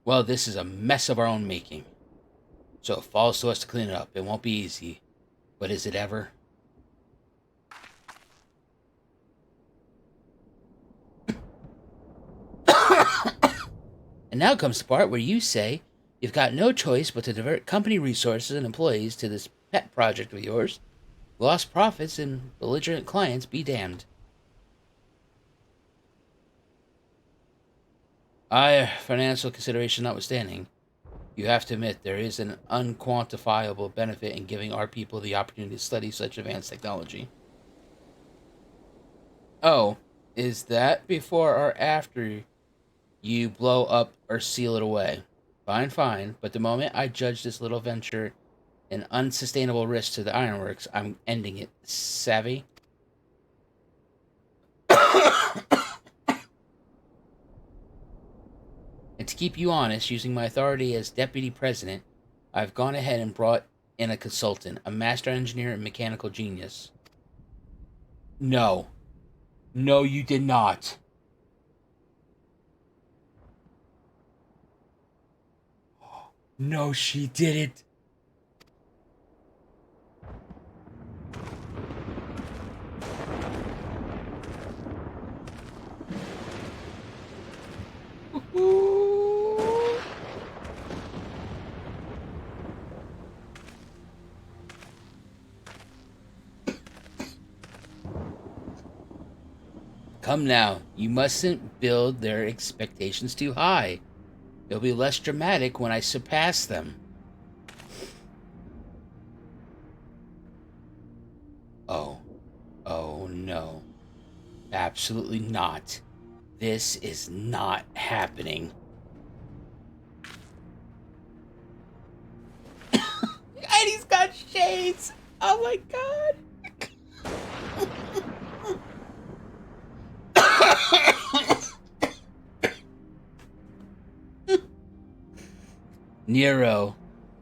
Well, this is a mess of our own making. So it falls to us to clean it up. It won't be easy. But is it ever? And now comes the part where you say you've got no choice but to divert company resources and employees to this pet project of yours. Lost profits and belligerent clients be damned. Financial consideration notwithstanding, you have to admit there is an unquantifiable benefit in giving our people the opportunity to study such advanced technology. Oh, is that before or after you blow up or seal it away? Fine, fine, but the moment I judge this little venture an unsustainable risk to the ironworks, I'm ending it. Savvy? And to keep you honest, using my authority as deputy president, I've gone ahead and brought in a consultant, a master engineer and mechanical genius. No. No, you did not. No, she didn't. Come now, you mustn't build their expectations too high. It'll be less dramatic when I surpass them. Oh. Oh no. Absolutely not. This is not happening. And he's got shades! Oh my god! Nero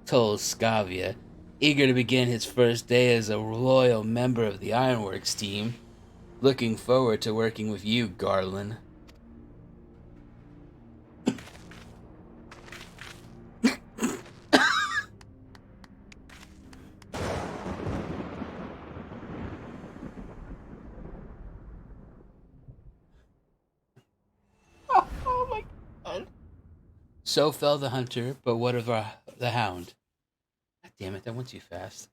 told Scavia, eager to begin his first day as a loyal member of the Ironworks team. Looking forward to working with you, Garland. Oh my god. So fell the hunter, but what of the hound? God damn it, that went too fast.